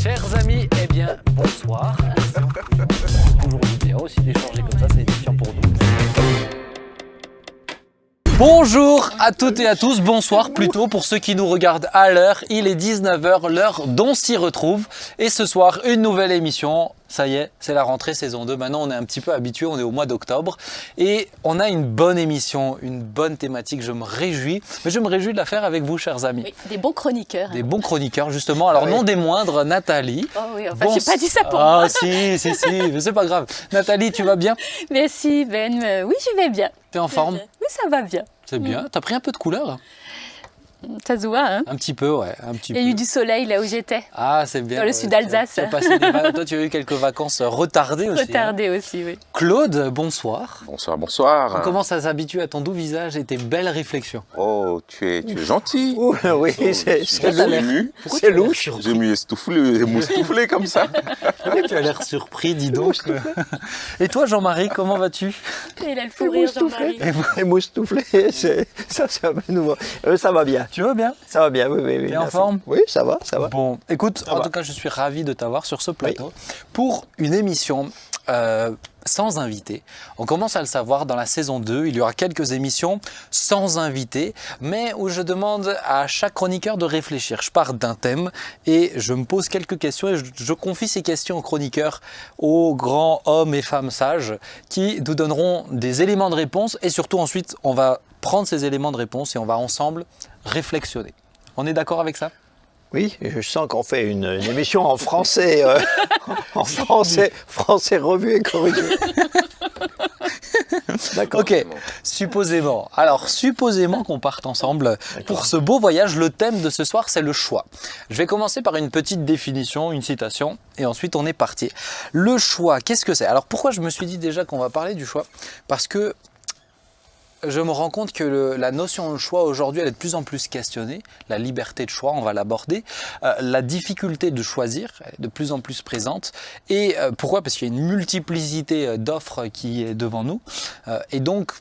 Chers amis, eh bien, bonsoir. Toujours bien aussi d'échanger comme ça, c'est édifiant pour nous. Bonjour à toutes et à tous, bonsoir plutôt pour ceux qui nous regardent à l'heure. Il est 19h, l'heure d'On s'y retrouve. Et ce soir, une nouvelle émission. Ça y est, c'est la rentrée saison 2. Maintenant, on est un petit peu habitué, on est au mois d'octobre. Et on a une bonne émission, une bonne thématique. Je me réjouis. Mais je me réjouis de la faire avec vous, chers amis. Oui, des bons chroniqueurs. Des bons chroniqueurs, justement. Alors, non des moindres, Nathalie. Oh oui, enfin, j'ai pas dit ça pour moi. Ah, si, mais c'est pas grave. Nathalie, tu vas bien? Merci Ben. Oui, je vais bien. T'es en forme? Oui, ça va bien. C'est bien. T'as pris un peu de couleur? Ça se voit, hein? Un petit peu, ouais. Un petit Il y a eu du soleil là où j'étais. Ah, c'est bien. Dans le sud d'Alsace. Toi, tu as eu quelques vacances retardées aussi. Retardé aussi, oui. Claude, bonsoir. Bonsoir, bonsoir. On commence à s'habituer à ton doux visage et tes belles réflexions. Oh, tu es gentil. Oh, oui, c'est ému. C'est louche. J'ai m'y estoufflé comme ça. Tu as l'air surpris, dis donc. Et toi, Jean-Marie, comment vas-tu? Il a le fou rire, Jean-Marie. Et moustouflé, ça va bien. Tu vas bien? Ça va bien, oui. T'es en forme? Oui, ça va. Bon, écoute, Ça en va. tout cas, je suis ravi de t'avoir sur ce plateau pour une émission sans invité. On commence à le savoir, dans la saison 2, il y aura quelques émissions sans invité, mais où je demande à chaque chroniqueur de réfléchir. Je pars d'un thème et je me pose quelques questions et je confie ces questions aux chroniqueurs, aux grands hommes et femmes sages qui nous donneront des éléments de réponse et surtout ensuite, on va prendre ces éléments de réponse et on va ensemble réflexionner. On est d'accord avec ça? Oui, je sens qu'on fait une émission en français, français revu et corrigé. D'accord. Ok, supposément. Alors, supposément qu'on parte ensemble pour ce beau voyage. Le thème de ce soir, c'est le choix. Je vais commencer par une petite définition, une citation, et ensuite on est parti. Le choix, qu'est-ce que c'est? Alors, pourquoi je me suis dit déjà qu'on va parler du choix? Parce que je me rends compte que la notion de choix aujourd'hui, elle est de plus en plus questionnée. La liberté de choix, on va l'aborder. La difficulté de choisir est de plus en plus présente. Et pourquoi? Parce qu'il y a une multiplicité d'offres qui est devant nous. Et donc,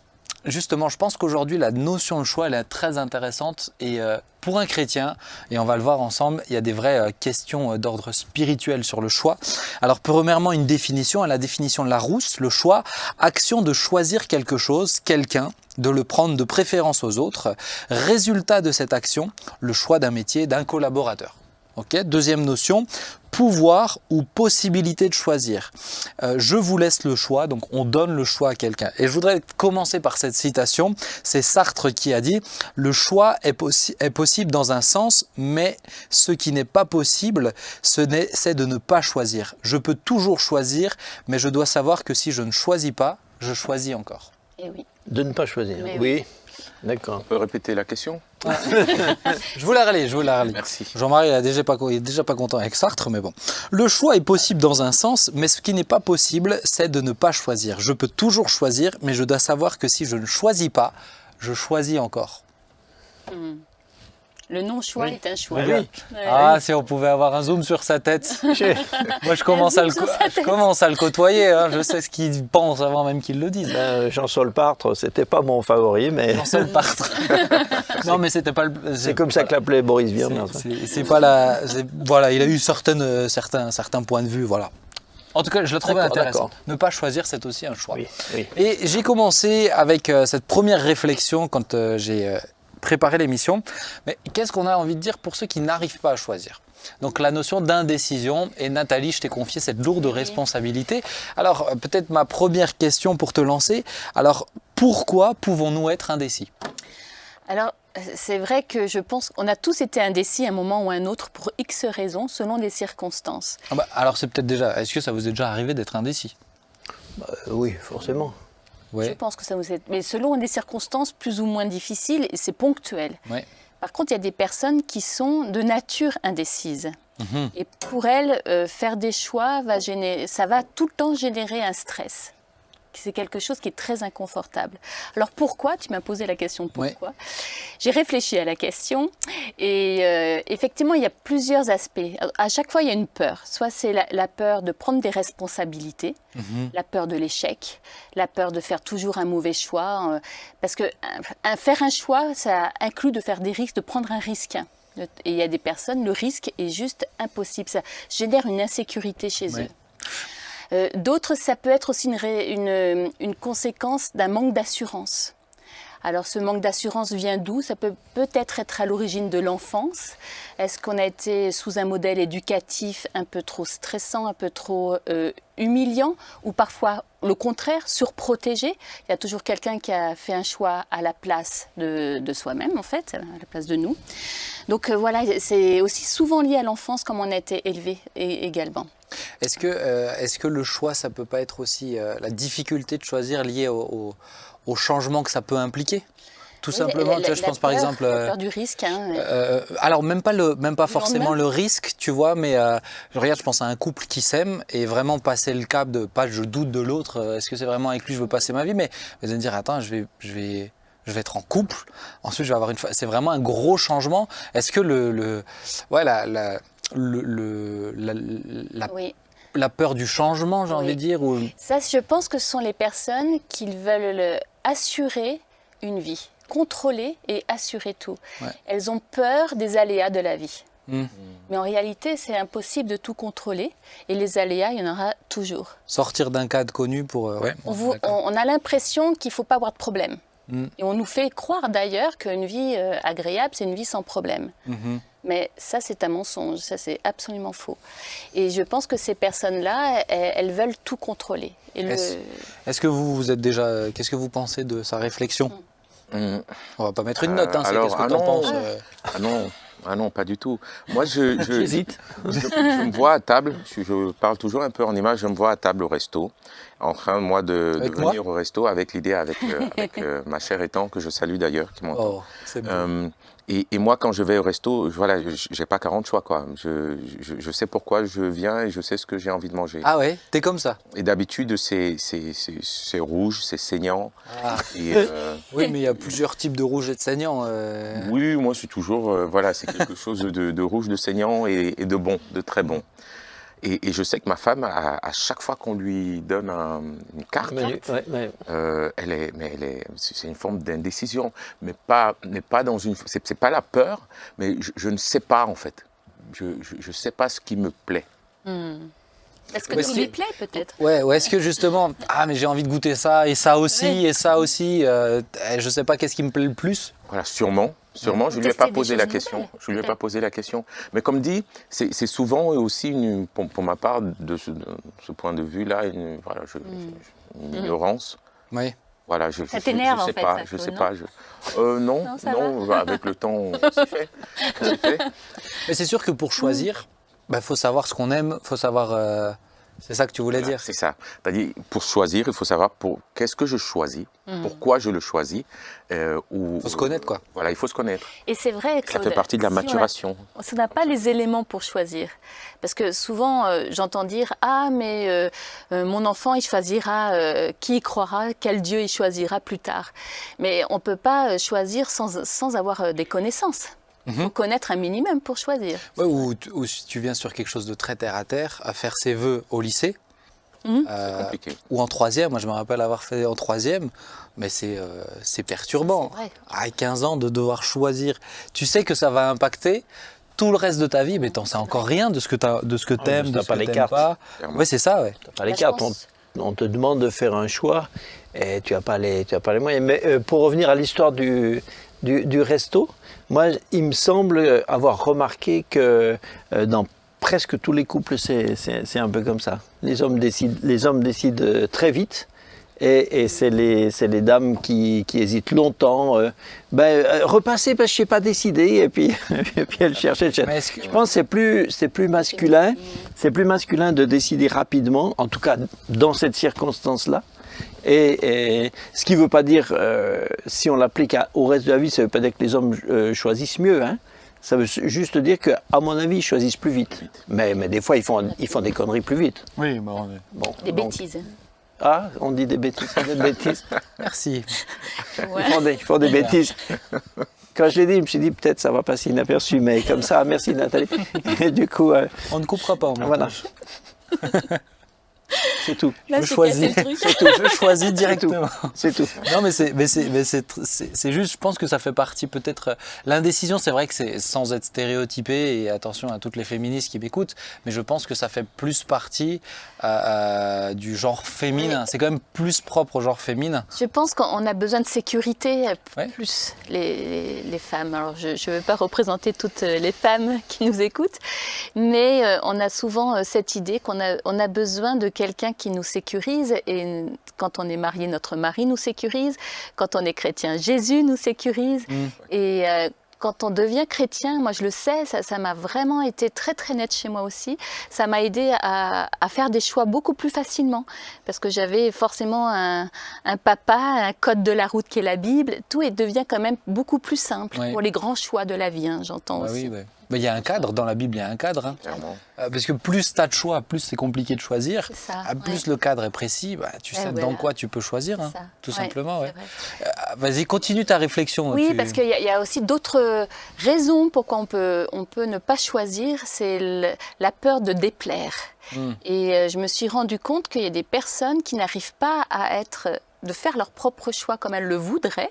justement, je pense qu'aujourd'hui, la notion de choix, elle est très intéressante. Et pour un chrétien, et on va le voir ensemble, il y a des vraies questions d'ordre spirituel sur le choix. Alors, premièrement, une définition, la définition de Larousse, le choix, action de choisir quelque chose, quelqu'un, de le prendre de préférence aux autres. Résultat de cette action, le choix d'un métier, d'un collaborateur. Okay. Deuxième notion, pouvoir ou possibilité de choisir. Je vous laisse le choix, donc on donne le choix à quelqu'un. Et je voudrais commencer par cette citation, c'est Sartre qui a dit « Le choix est possible dans un sens, mais ce qui n'est pas possible, c'est de ne pas choisir. Je peux toujours choisir, mais je dois savoir que si je ne choisis pas, je choisis encore. » Eh oui. De ne pas choisir. Mais oui. D'accord. On peut répéter la question? Je vous la relis. Merci. Jean-Marie il est déjà pas content avec Sartre, mais bon. Le choix est possible dans un sens, mais ce qui n'est pas possible, c'est de ne pas choisir. Je peux toujours choisir, mais je dois savoir que si je ne choisis pas, je choisis encore. Le non-choix est un choix. Oui. Ouais. Ah, si on pouvait avoir un zoom sur sa tête. Moi, je commence à le côtoyer. Hein. Je sais ce qu'il pense avant même qu'il le dise. Jean-Saul Partre, c'était pas mon favori, mais Jean-Saul Partre. Non, mais c'était pas le. c'est comme ça que l'appelait Boris Vian. C'est pas la. Voilà, il a eu certains points de vue. Voilà. En tout cas, je la trouvais intéressante. Ne pas choisir, c'est aussi un choix. Oui. Et j'ai commencé avec cette première réflexion quand j'ai préparé l'émission. Mais qu'est-ce qu'on a envie de dire pour ceux qui n'arrivent pas à choisir? Donc la notion d'indécision, et Nathalie, je t'ai confié cette lourde responsabilité. Alors peut-être ma première question pour te lancer. Alors pourquoi pouvons-nous être indécis? Alors, c'est vrai que je pense qu'on a tous été indécis à un moment ou à un autre pour X raisons, selon des circonstances. Alors c'est peut-être déjà. Est-ce que ça vous est déjà arrivé d'être indécis? Oui, forcément. Ouais. Je pense que ça nous est... Mais selon des circonstances plus ou moins difficiles, et c'est ponctuel. Ouais. Par contre, il y a des personnes qui sont de nature indécises. Mhm. Et pour elles, faire des choix, ça va tout le temps générer un stress. C'est quelque chose qui est très inconfortable. Alors pourquoi? Tu m'as posé la question pourquoi. J'ai réfléchi à la question et effectivement, il y a plusieurs aspects. À chaque fois, il y a une peur. Soit c'est la peur de prendre des responsabilités, la peur de l'échec, la peur de faire toujours un mauvais choix. Parce que faire un choix, ça inclut de faire des risques, de prendre un risque. Et il y a des personnes, le risque est juste impossible. Ça génère une insécurité chez eux. D'autres, ça peut être aussi une conséquence d'un manque d'assurance. Alors ce manque d'assurance vient d'où? Ça peut peut-être être à l'origine de l'enfance. Est-ce qu'on a été sous un modèle éducatif un peu trop stressant, un peu trop humiliant, ou parfois le contraire, surprotégé? Il y a toujours quelqu'un qui a fait un choix à la place de soi-même, en fait, à la place de nous. Donc voilà, c'est aussi souvent lié à l'enfance, comme on a été élevé également. Est-ce que le choix, ça peut pas être aussi la difficulté de choisir liée au changement que ça peut impliquer? Tout simplement, tu vois, je pense par exemple... La peur du risque. Hein, alors, même pas forcément le risque, tu vois, mais je pense à un couple qui s'aime et vraiment passer le cap de pas je doute de l'autre, est-ce que c'est vraiment avec lui que je veux passer ma vie, mais de me dire, attends, je vais être en couple, ensuite je vais avoir c'est vraiment un gros changement. Est-ce que la peur du changement, j'ai envie de dire Ça, je pense que ce sont les personnes qui veulent assurer une vie, contrôler et assurer tout. Ouais. Elles ont peur des aléas de la vie. Mais en réalité, c'est impossible de tout contrôler. Et les aléas, il y en aura toujours. Sortir d'un cadre connu pour... on a l'impression qu'il ne faut pas avoir de problème. Et on nous fait croire d'ailleurs qu'une vie agréable, c'est une vie sans problème. Mais ça, c'est un mensonge, ça, c'est absolument faux. Et je pense que ces personnes-là, elles veulent tout contrôler. Est-ce que vous êtes déjà... Qu'est-ce que vous pensez de sa réflexion? On va pas mettre une note, hein, c'est qu'est-ce que tu en penses Ah non, pas du tout. Moi, j'hésite. Je me vois à table, je parle toujours un peu en image, je me vois à table au resto, en train, moi, de venir au resto avec l'idée, avec ma chère étante, que je salue d'ailleurs, qui m'entend. Oh, c'est beau. Et moi, quand je vais au resto, voilà, j'ai pas 40 choix, quoi. Je sais pourquoi je viens et je sais ce que j'ai envie de manger. Ah ouais, t'es comme ça. Et d'habitude, c'est rouge, c'est saignant. Ah. Oui, mais il y a plusieurs types de rouge et de saignant. Oui, moi, c'est toujours, voilà, c'est quelque chose de rouge, de saignant et de bon, de très bon. Et je sais que ma femme, à chaque fois qu'on lui donne une carte, c'est une forme d'indécision, mais pas dans une. C'est pas la peur, mais je ne sais pas en fait. Je sais pas ce qui me plaît. Est-ce que tout lui plaît peut-être? Ouais, est-ce que justement, mais j'ai envie de goûter ça et ça aussi et ça aussi. Je sais pas qu'est-ce qui me plaît le plus. Voilà, sûrement. Je ne lui ai pas posé la question. Je lui ai pas posé la question. Mais comme dit, c'est souvent aussi, pour ma part, de ce point de vue-là, une ignorance. Oui. Voilà, je sais pas. Non, avec le temps, on s'y fait. Mais c'est sûr que pour choisir, faut savoir ce qu'on aime, faut savoir... C'est ça que tu voulais dire? C'est ça. C'est-à-dire, pour choisir, il faut savoir qu'est-ce que je choisis, pourquoi je le choisis. Il faut se connaître, quoi. Voilà, il faut se connaître. Et c'est vrai, Claude, ça fait partie de la maturation. On n'a pas les éléments pour choisir. Parce que souvent, j'entends dire « Ah, mais mon enfant, il choisira qui y croira, quel Dieu il choisira plus tard. » Mais on ne peut pas choisir sans avoir des connaissances. Il faut connaître un minimum pour choisir. Ouais, ou si tu viens sur quelque chose de très terre-à-terre, à faire ses vœux au lycée, c'est compliqué. Ou en troisième, moi je me rappelle avoir fait en troisième, mais c'est perturbant. À 15 ans, de devoir choisir, tu sais que ça va impacter tout le reste de ta vie, mais t'en sais encore rien de ce que t'aimes, de ce que t'aimes pas. Oui, c'est ça, ouais. T'as pas les cartes, on te demande de faire un choix et tu n'as pas les moyens. Mais pour revenir à l'histoire du resto, moi, il me semble avoir remarqué que dans presque tous les couples, c'est un peu comme ça. Les hommes décident très vite et c'est les dames qui hésitent longtemps. Repasser parce que je n'ai pas décidé et puis elles cherchent. Je pense que c'est plus masculin. C'est plus masculin de décider rapidement, en tout cas dans cette circonstance-là. Et ce qui ne veut pas dire, si on l'applique au reste de la vie, ça ne veut pas dire que les hommes choisissent mieux. Hein. Ça veut juste dire qu'à mon avis, ils choisissent plus vite. Mais des fois, ils font des conneries plus vite. Oui, des bêtises. Ah, on dit des bêtises, des bêtises. Merci. Ouais. Ils font des bêtises. Quand je l'ai dit, je me suis dit peut-être ça va passer inaperçu, mais comme ça, merci Nathalie. Et du coup, on ne coupera pas. Voilà. C'est tout. Là, je choisis. c'est tout. Je choisis directement. C'est tout. Non, mais c'est juste, je pense que ça fait partie peut-être. L'indécision, c'est vrai que c'est sans être stéréotypé, et attention à toutes les féministes qui m'écoutent, mais je pense que ça fait plus partie du genre féminin. Oui. C'est quand même plus propre au genre féminin. Je pense qu'on a besoin de sécurité, plus les femmes. Alors, je ne veux pas représenter toutes les femmes qui nous écoutent, mais on a souvent cette idée qu'on a besoin de quelqu'un qui nous sécurise. Et quand on est marié, notre mari nous sécurise. Quand on est chrétien, Jésus nous sécurise. Et quand on devient chrétien, moi je le sais, ça m'a vraiment été très très net chez moi aussi. Ça m'a aidé à faire des choix beaucoup plus facilement, parce que j'avais forcément un papa, un code de la route qui est la Bible. Tout devient quand même beaucoup plus simple pour les grands choix de la vie, j'entends aussi. Oui. Mais il y a un cadre, dans la Bible, il y a un cadre. Hein. Parce que plus tu as de choix, plus c'est compliqué de choisir. Ça, plus le cadre est précis, tu sais dans quoi tu peux choisir, tout simplement. Vas-y, continue ta réflexion. Oui, parce qu'il y a aussi d'autres raisons pourquoi on peut ne pas choisir. C'est la peur de déplaire. Et je me suis rendu compte qu'il y a des personnes qui n'arrivent pas de faire leur propre choix comme elles le voudraient,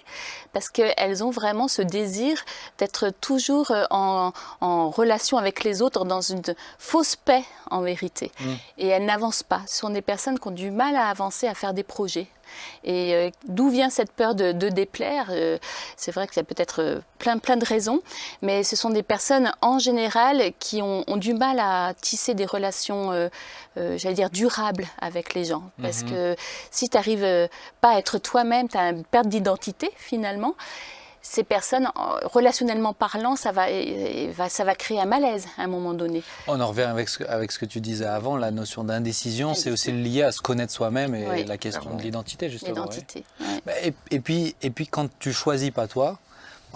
parce qu'elles ont vraiment ce désir d'être toujours en relation avec les autres, dans une fausse paix en vérité. Et elles n'avancent pas. Ce sont des personnes qui ont du mal à avancer, à faire des projets. Et d'où vient cette peur de déplaire? C'est vrai qu'il y a peut-être plein de raisons, mais ce sont des personnes en général qui ont du mal à tisser des relations, j'allais dire, durables avec les gens. Parce que si tu n'arrives pas à être toi-même, tu as une perte d'identité finalement. Ces personnes, relationnellement parlant, ça va créer un malaise à un moment donné. On en revient avec ce que tu disais avant, la notion d'indécision, c'est aussi lié à se connaître soi-même et la question de l'identité, justement. L'identité, Et puis quand tu choisis pas toi,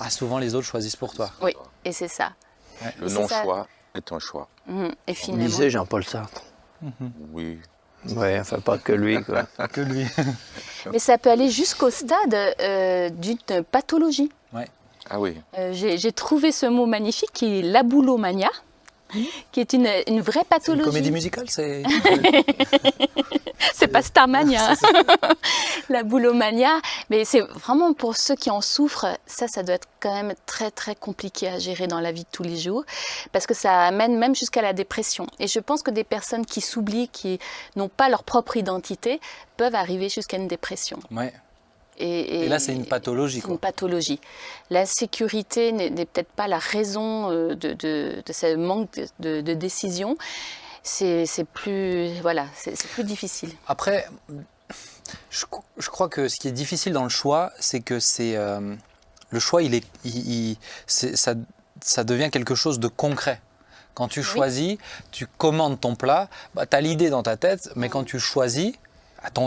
souvent les autres choisissent pour toi. Oui, et c'est ça. Le non-choix est un choix. Et finalement... Disait Jean-Paul Sartre. Oui. Oui, enfin pas que lui, quoi. Que lui. Mais ça peut aller jusqu'au stade d'une pathologie. Ah oui. J'ai trouvé ce mot magnifique qui est l'aboulomania, qui est une vraie pathologie. C'est une comédie musicale, c'est... C'est pas Starmania, la boulomania, mais c'est vraiment pour ceux qui en souffrent, ça doit être quand même très très compliqué à gérer dans la vie de tous les jours, parce que ça amène même jusqu'à la dépression. Et je pense que des personnes qui s'oublient, qui n'ont pas leur propre identité, peuvent arriver jusqu'à une dépression. Ouais. Et là, c'est une pathologie. C'est une pathologie. La sécurité n'est peut-être pas la raison de ce manque de décision. C'est plus difficile. Après, je crois que ce qui est difficile dans le choix, c'est que le choix, ça devient quelque chose de concret. Quand tu choisis, tu commandes ton plat, tu as l'idée dans ta tête, mais quand tu choisis,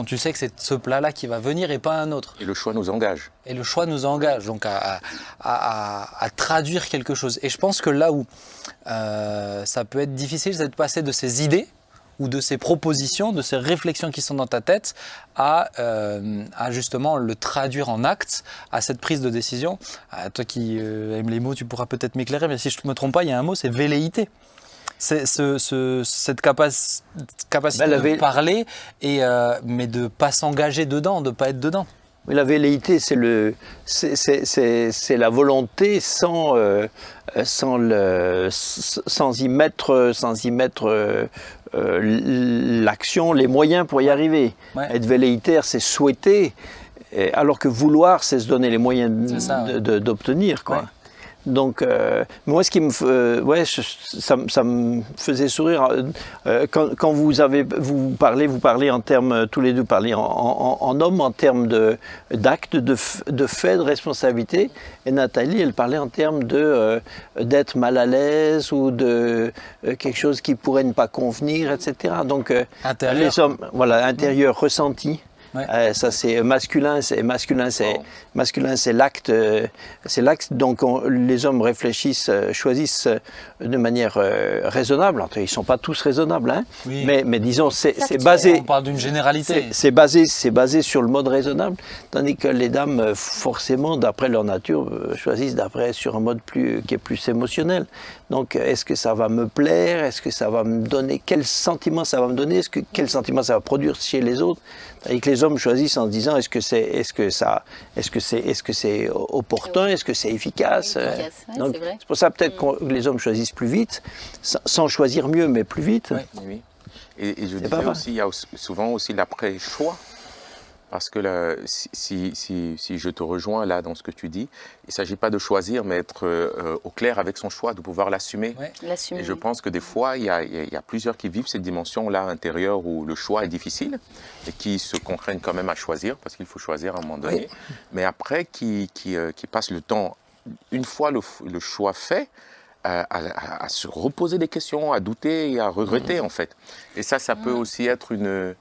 tu sais que c'est ce plat-là qui va venir et pas un autre. Et le choix nous engage. Et le choix nous engage donc à traduire quelque chose. Et je pense que là où ça peut être difficile, c'est de passer de ces idées ou de ces propositions, de ces réflexions qui sont dans ta tête à justement le traduire en actes, à cette prise de décision. Toi qui aimes les mots, tu pourras peut-être m'éclairer, mais si je ne me trompe pas, il y a un mot, c'est velléité. C'est cette capacité de parler, mais de ne pas s'engager dedans, de ne pas être dedans. Mais la velléité, c'est la volonté sans y mettre l'action, les moyens pour y arriver. Être velléitaire, c'est souhaiter, alors que vouloir, c'est se donner les moyens d'obtenir, quoi. Donc, moi, ce qui ça me faisait sourire quand vous parlez en termes, tous les deux parlez en homme, en termes d'actes, de faits, de responsabilité. Et Nathalie, elle parlait en termes d'être mal à l'aise ou de quelque chose qui pourrait ne pas convenir, etc. Donc, intérieur. les hommes, intérieur, ressenti. Ouais. Ça c'est masculin, c'est l'acte, Donc les hommes réfléchissent, choisissent de manière raisonnable. Ils ne sont pas tous raisonnables, hein, Oui. mais disons c'est basé. On parle d'une généralité. C'est basé sur le mode raisonnable, tandis que les dames, forcément, d'après leur nature, choisissent sur un mode qui est plus émotionnel. Donc, est-ce que ça va me plaire? Est-ce que ça va me donner? Quel sentiment ça va me donner? Quel sentiment ça va produire chez les autres? Tandis que les hommes choisissent en se disant est-ce que c'est opportun? Est-ce que c'est efficace? Donc, c'est pour ça peut-être que les hommes choisissent plus vite, sans choisir mieux, mais plus vite. Oui. Et je disais aussi, il y a souvent aussi l'après-choix. Parce que si je te rejoins là dans ce que tu dis, il ne s'agit pas de choisir, mais être au clair avec son choix, de pouvoir l'assumer. Ouais. L'assumer. Et je pense que des fois, il y a plusieurs qui vivent cette dimension-là intérieure où le choix est difficile et qui se contraignent quand même à choisir, parce qu'il faut choisir à un moment donné. Oui. Mais après, qui passent le temps, une fois le choix fait, à se reposer des questions, à douter et à regretter en fait. Et ça peut aussi être une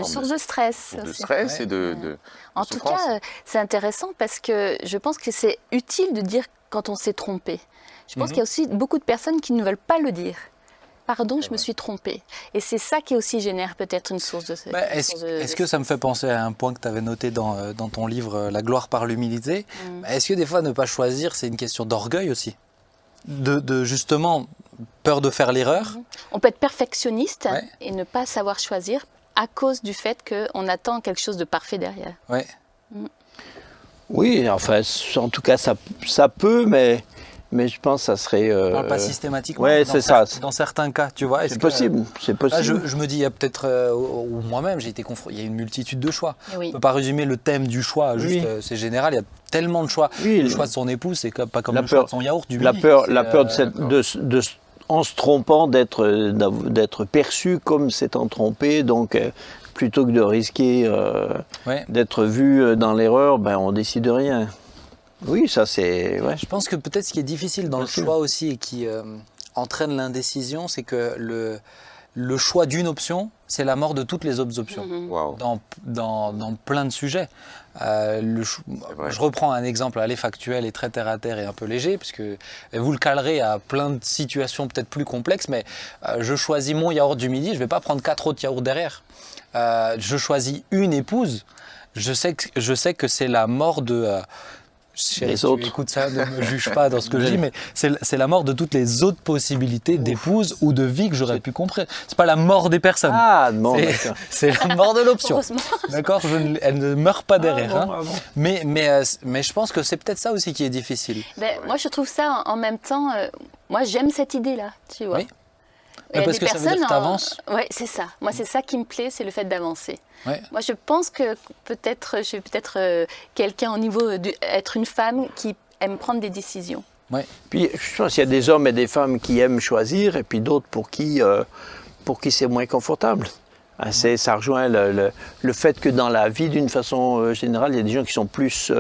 source de stress. De stress et de En souffrance. tout cas, c'est intéressant parce que je pense que c'est utile de dire quand on s'est trompé. Je pense qu'il y a aussi beaucoup de personnes qui ne veulent pas le dire. Pardon, je me suis trompée. Et c'est ça qui aussi génère peut-être une source de... Est-ce que ça me fait penser à un point que tu avais noté dans ton livre « La gloire par l'humilité ». Est-ce que des fois, ne pas choisir, c'est une question d'orgueil aussi? De justement, peur de faire l'erreur? On peut être perfectionniste et ne pas savoir choisir à cause du fait qu'on attend quelque chose de parfait derrière. Ouais. Oui, enfin, en tout cas, ça peut, mais je pense que ça serait... pas systématiquement. Oui, c'est ça. Dans certains cas, tu vois. C'est possible, c'est possible. Là, je me dis, il y a peut-être, ou moi-même, j'ai été confronté, il y a une multitude de choix. Oui. On ne peut pas résumer le thème du choix, juste, c'est général, il y a tellement de choix. Oui, le choix de son épouse, c'est pas comme le choix de son yaourt du La midi. peur en se trompant, d'être perçu comme s'étant trompé, donc... plutôt que de risquer d'être vu dans l'erreur, on décide de rien. Oui, ça c'est... Ouais. Je pense que peut-être ce qui est difficile dans le choix aussi et qui entraîne l'indécision, c'est que le choix d'une option, c'est la mort de toutes les autres options. Wow. Dans plein de sujets. Je reprends un exemple factuel et très terre-à-terre et un peu léger, parce que vous le calerez à plein de situations peut-être plus complexes, mais je choisis mon yaourt du midi, je ne vais pas prendre 4 autres yaourts derrière. Je choisis une épouse, je sais que c'est la mort de... Chérie, tu écoutes ça, ne me juge pas dans ce que je dis, mais c'est la mort de toutes les autres possibilités d'épouse ou de vie que j'aurais pu comprendre. C'est pas la mort des personnes. Ah, bon, c'est la mort de l'option. D'accord, elle ne meurt pas derrière. Mais je pense que c'est peut-être ça aussi qui est difficile. Moi, je trouve ça en même temps. Moi, j'aime cette idée-là, tu vois. Oui. Parce que ça veut dire que tu avances. Oui, c'est ça. Moi, c'est ça qui me plaît, c'est le fait d'avancer. Ouais. Moi, je pense que je suis peut-être quelqu'un au niveau d'être une femme qui aime prendre des décisions. Ouais. Puis, je pense qu'il y a des hommes et des femmes qui aiment choisir, et puis d'autres pour qui c'est moins confortable. Ça rejoint le fait que dans la vie, d'une façon générale, il y a des gens qui sont plus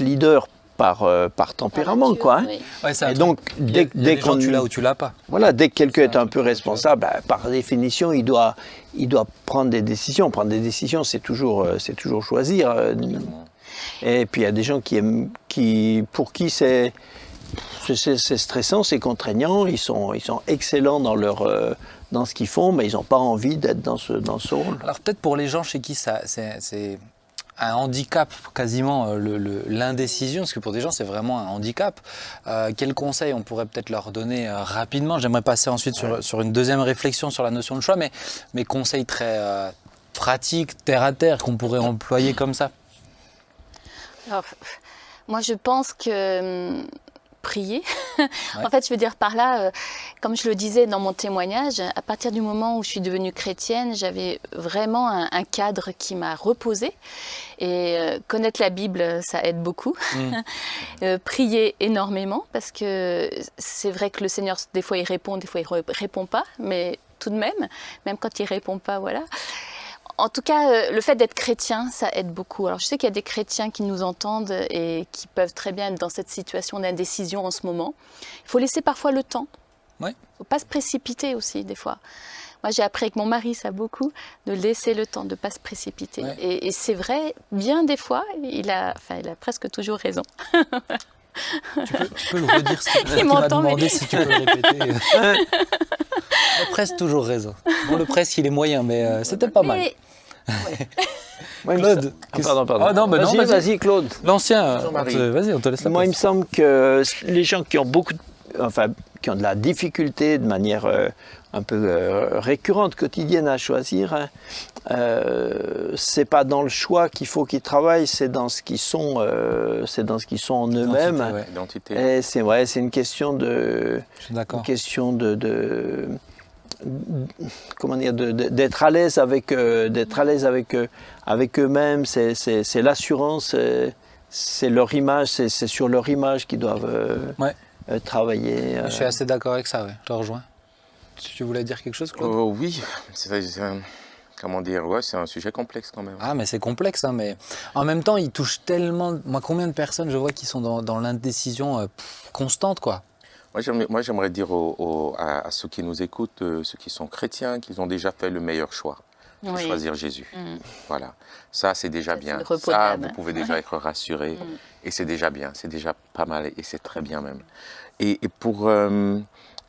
leaders par tempérament, nature, quoi. Hein. Oui. Ouais, et donc, dès qu'on tu l'as ou tu l'as pas. Voilà, dès que quelqu'un est un peu responsable, par définition, il doit prendre des décisions. Prendre des décisions, c'est toujours choisir. Et puis il y a des gens pour qui c'est stressant, c'est contraignant. Ils sont excellents dans ce qu'ils font, mais ils n'ont pas envie d'être dans ce rôle. Alors peut-être pour les gens chez qui c'est un handicap quasiment l'indécision, parce que pour des gens c'est vraiment un handicap. Quels conseils on pourrait peut-être leur donner rapidement? J'aimerais passer ensuite sur une deuxième réflexion sur la notion de choix, mais conseils très pratiques, terre à terre, qu'on pourrait employer comme ça. Alors, moi je pense que prier. En fait, je veux dire par là, comme je le disais dans mon témoignage, à partir du moment où je suis devenue chrétienne, j'avais vraiment un cadre qui m'a reposée. Et connaître la Bible, ça aide beaucoup. Prier énormément, parce que c'est vrai que le Seigneur, des fois, il répond, des fois, il ne répond pas. Mais tout de même quand il ne répond pas, voilà. En tout cas, le fait d'être chrétien, ça aide beaucoup. Alors, je sais qu'il y a des chrétiens qui nous entendent et qui peuvent très bien être dans cette situation d'indécision en ce moment. Il faut laisser parfois le temps. Ouais. Faut pas se précipiter aussi, des fois. Moi, j'ai appris avec mon mari, ça beaucoup, de laisser le temps, de ne pas se précipiter. Ouais. Et c'est vrai, bien des fois, il a presque toujours raison. Tu peux le redire, s'il te plaît. Il Tu m'as m'entend, demandé mais- si tu peux le répéter. Il a presque toujours raison. Bon, le presque, il est moyen, mais c'était pas mal. Mais- Claude, Pardon. Ah non, mais non, Vas-y, Claude. L'ancien, Jean-Marie. vas-y, on te laisse la Moi, il me place. semble que les gens qui ont qui ont de la difficulté de manière un peu récurrente, quotidienne à choisir, c'est pas dans le choix qu'il faut qu'ils travaillent, c'est dans ce qu'ils sont, en eux-mêmes. Identité, ouais. Identité. Et c'est une question de, Je suis d'accord. comment dire, d'être à l'aise avec, avec eux-mêmes. C'est l'assurance, c'est leur image, c'est sur leur image qu'ils doivent Ouais. travailler. Je suis assez d'accord avec ça, ouais. Je te rejoins. Tu voulais dire quelque chose, Claude? Oui, comment dire, ouais, c'est un sujet complexe quand même. Ah, mais c'est complexe, hein, mais en même temps, il touche tellement. Moi, combien de personnes je vois qui sont dans l'indécision constante, quoi. Moi, j'aimerais dire à ceux qui nous écoutent, ceux qui sont chrétiens, qu'ils ont déjà fait le meilleur choix. De Oui. choisir Jésus. Mm. Voilà. Ça, c'est déjà Ça, c'est bien. le repos Ça, d'âme. vous pouvez déjà être rassuré. Et c'est déjà bien. C'est déjà pas mal et c'est très bien même. Et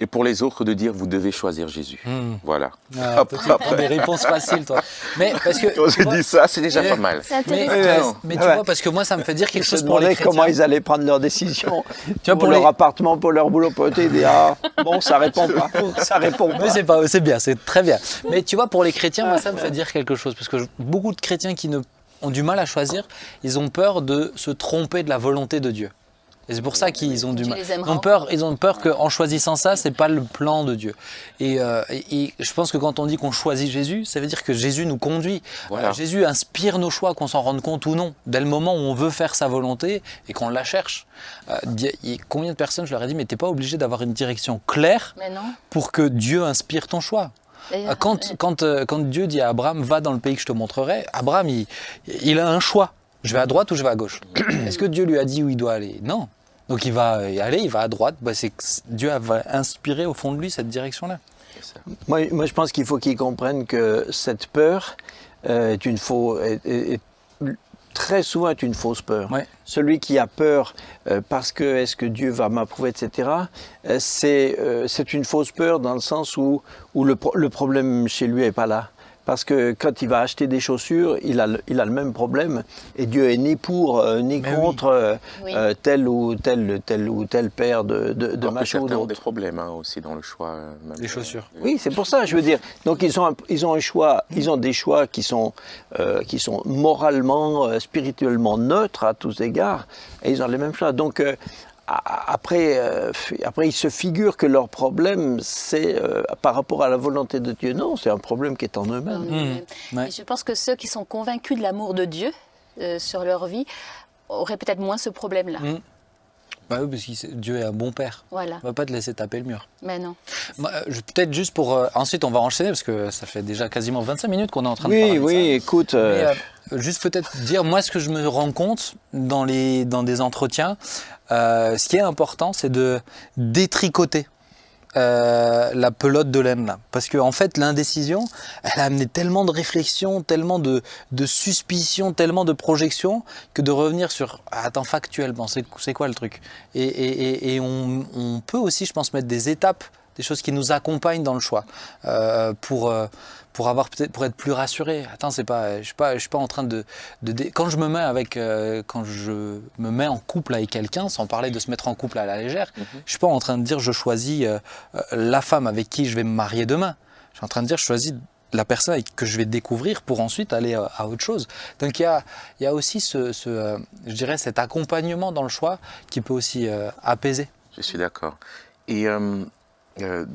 pour les autres, de dire, vous devez choisir Jésus. Voilà. Ah, toi, tu prends des réponses faciles, toi. Mais parce que. Quand je dis ça, c'est déjà Eh, pas mal. C'est Mais, intéressant. mais tu vois, parce que moi, ça me fait dire quelque Ils se chose pour les demandaient chrétiens. comment ils allaient prendre leurs décisions Tu vois, pour pour leur les- appartement, pour leur boulot, pour ils disaient, ah, bon, ça répond pas, ça répond Mais pas. c'est bien, c'est très bien. Mais tu vois, pour les chrétiens, moi, ça me fait dire quelque chose. Parce que beaucoup de chrétiens qui ont du mal à choisir, ils ont peur de se tromper de la volonté de Dieu. Et c'est pour ça qu'ils ont du Tu mal. les aimeras Ils ont peur qu'en choisissant ça, c'est pas le plan de Dieu. Et je pense que quand on dit qu'on choisit Jésus, ça veut dire que Jésus nous conduit. Voilà. Jésus inspire nos choix, qu'on s'en rende compte ou non. Dès le moment où on veut faire sa volonté et qu'on la cherche. Combien de personnes, je leur ai dit, mais t'es pas obligé d'avoir une direction claire Mais non. pour que Dieu inspire ton choix. D'ailleurs, Quand Dieu dit à Abraham, va dans le pays que je te montrerai, Abraham, il a un choix. Je vais à droite ou je vais à gauche. Est-ce que Dieu lui a dit où il doit aller? Non. Donc il va y aller, il va à droite. Dieu va inspirer au fond de lui cette direction-là. C'est ça. Moi, je pense qu'il faut qu'ils comprennent que cette peur très souvent est une fausse peur. Ouais. Celui qui a peur parce que est-ce que Dieu va m'approuver, etc., c'est une fausse peur dans le sens où le problème chez lui n'est pas là. Parce que quand il va acheter des chaussures, il a le même problème. Et Dieu est ni pour ni Mais contre Oui. tel ou tel paire de Alors que machin ou certains ont d'autre. des problèmes aussi dans le choix. Même, Des chaussures. Oui, c'est pour ça, je veux dire. Donc ils ont un choix, ils ont des choix qui sont moralement, spirituellement neutres à tous égards, et ils ont les mêmes choix. Donc après, ils se figurent que leur problème, c'est par rapport à la volonté de Dieu. Non, c'est un problème qui est en eux-mêmes. Ouais. Et je pense que ceux qui sont convaincus de l'amour de Dieu sur leur vie auraient peut-être moins ce problème-là. Bah oui, parce que Dieu est un bon père. Voilà. Il va pas te laisser taper le mur. Mais non. Peut-être juste pour... ensuite, on va enchaîner, parce que ça fait déjà quasiment 25 minutes qu'on est en train de parler de Oui, ça. écoute. Mais, juste peut-être dire, moi, ce que je me rends compte dans des entretiens, ce qui est important, c'est de détricoter la pelote de laine là. Parce qu'en fait, l'indécision, elle a amené tellement de réflexions, tellement de suspicions, tellement de projections, que de revenir sur, attends, factuellement, c'est quoi le truc? Et on peut aussi, je pense, mettre des étapes, des choses qui nous accompagnent dans le choix, pour être plus rassuré. Attends, je suis pas en train quand je me mets en couple avec quelqu'un, sans parler de se mettre en couple à la légère, je suis pas en train de dire je choisis la femme avec qui je vais me marier demain. Je suis en train de dire je choisis la personne que je vais découvrir pour ensuite aller à autre chose. Donc il y a aussi je dirais cet accompagnement dans le choix qui peut aussi apaiser. Je suis d'accord. Et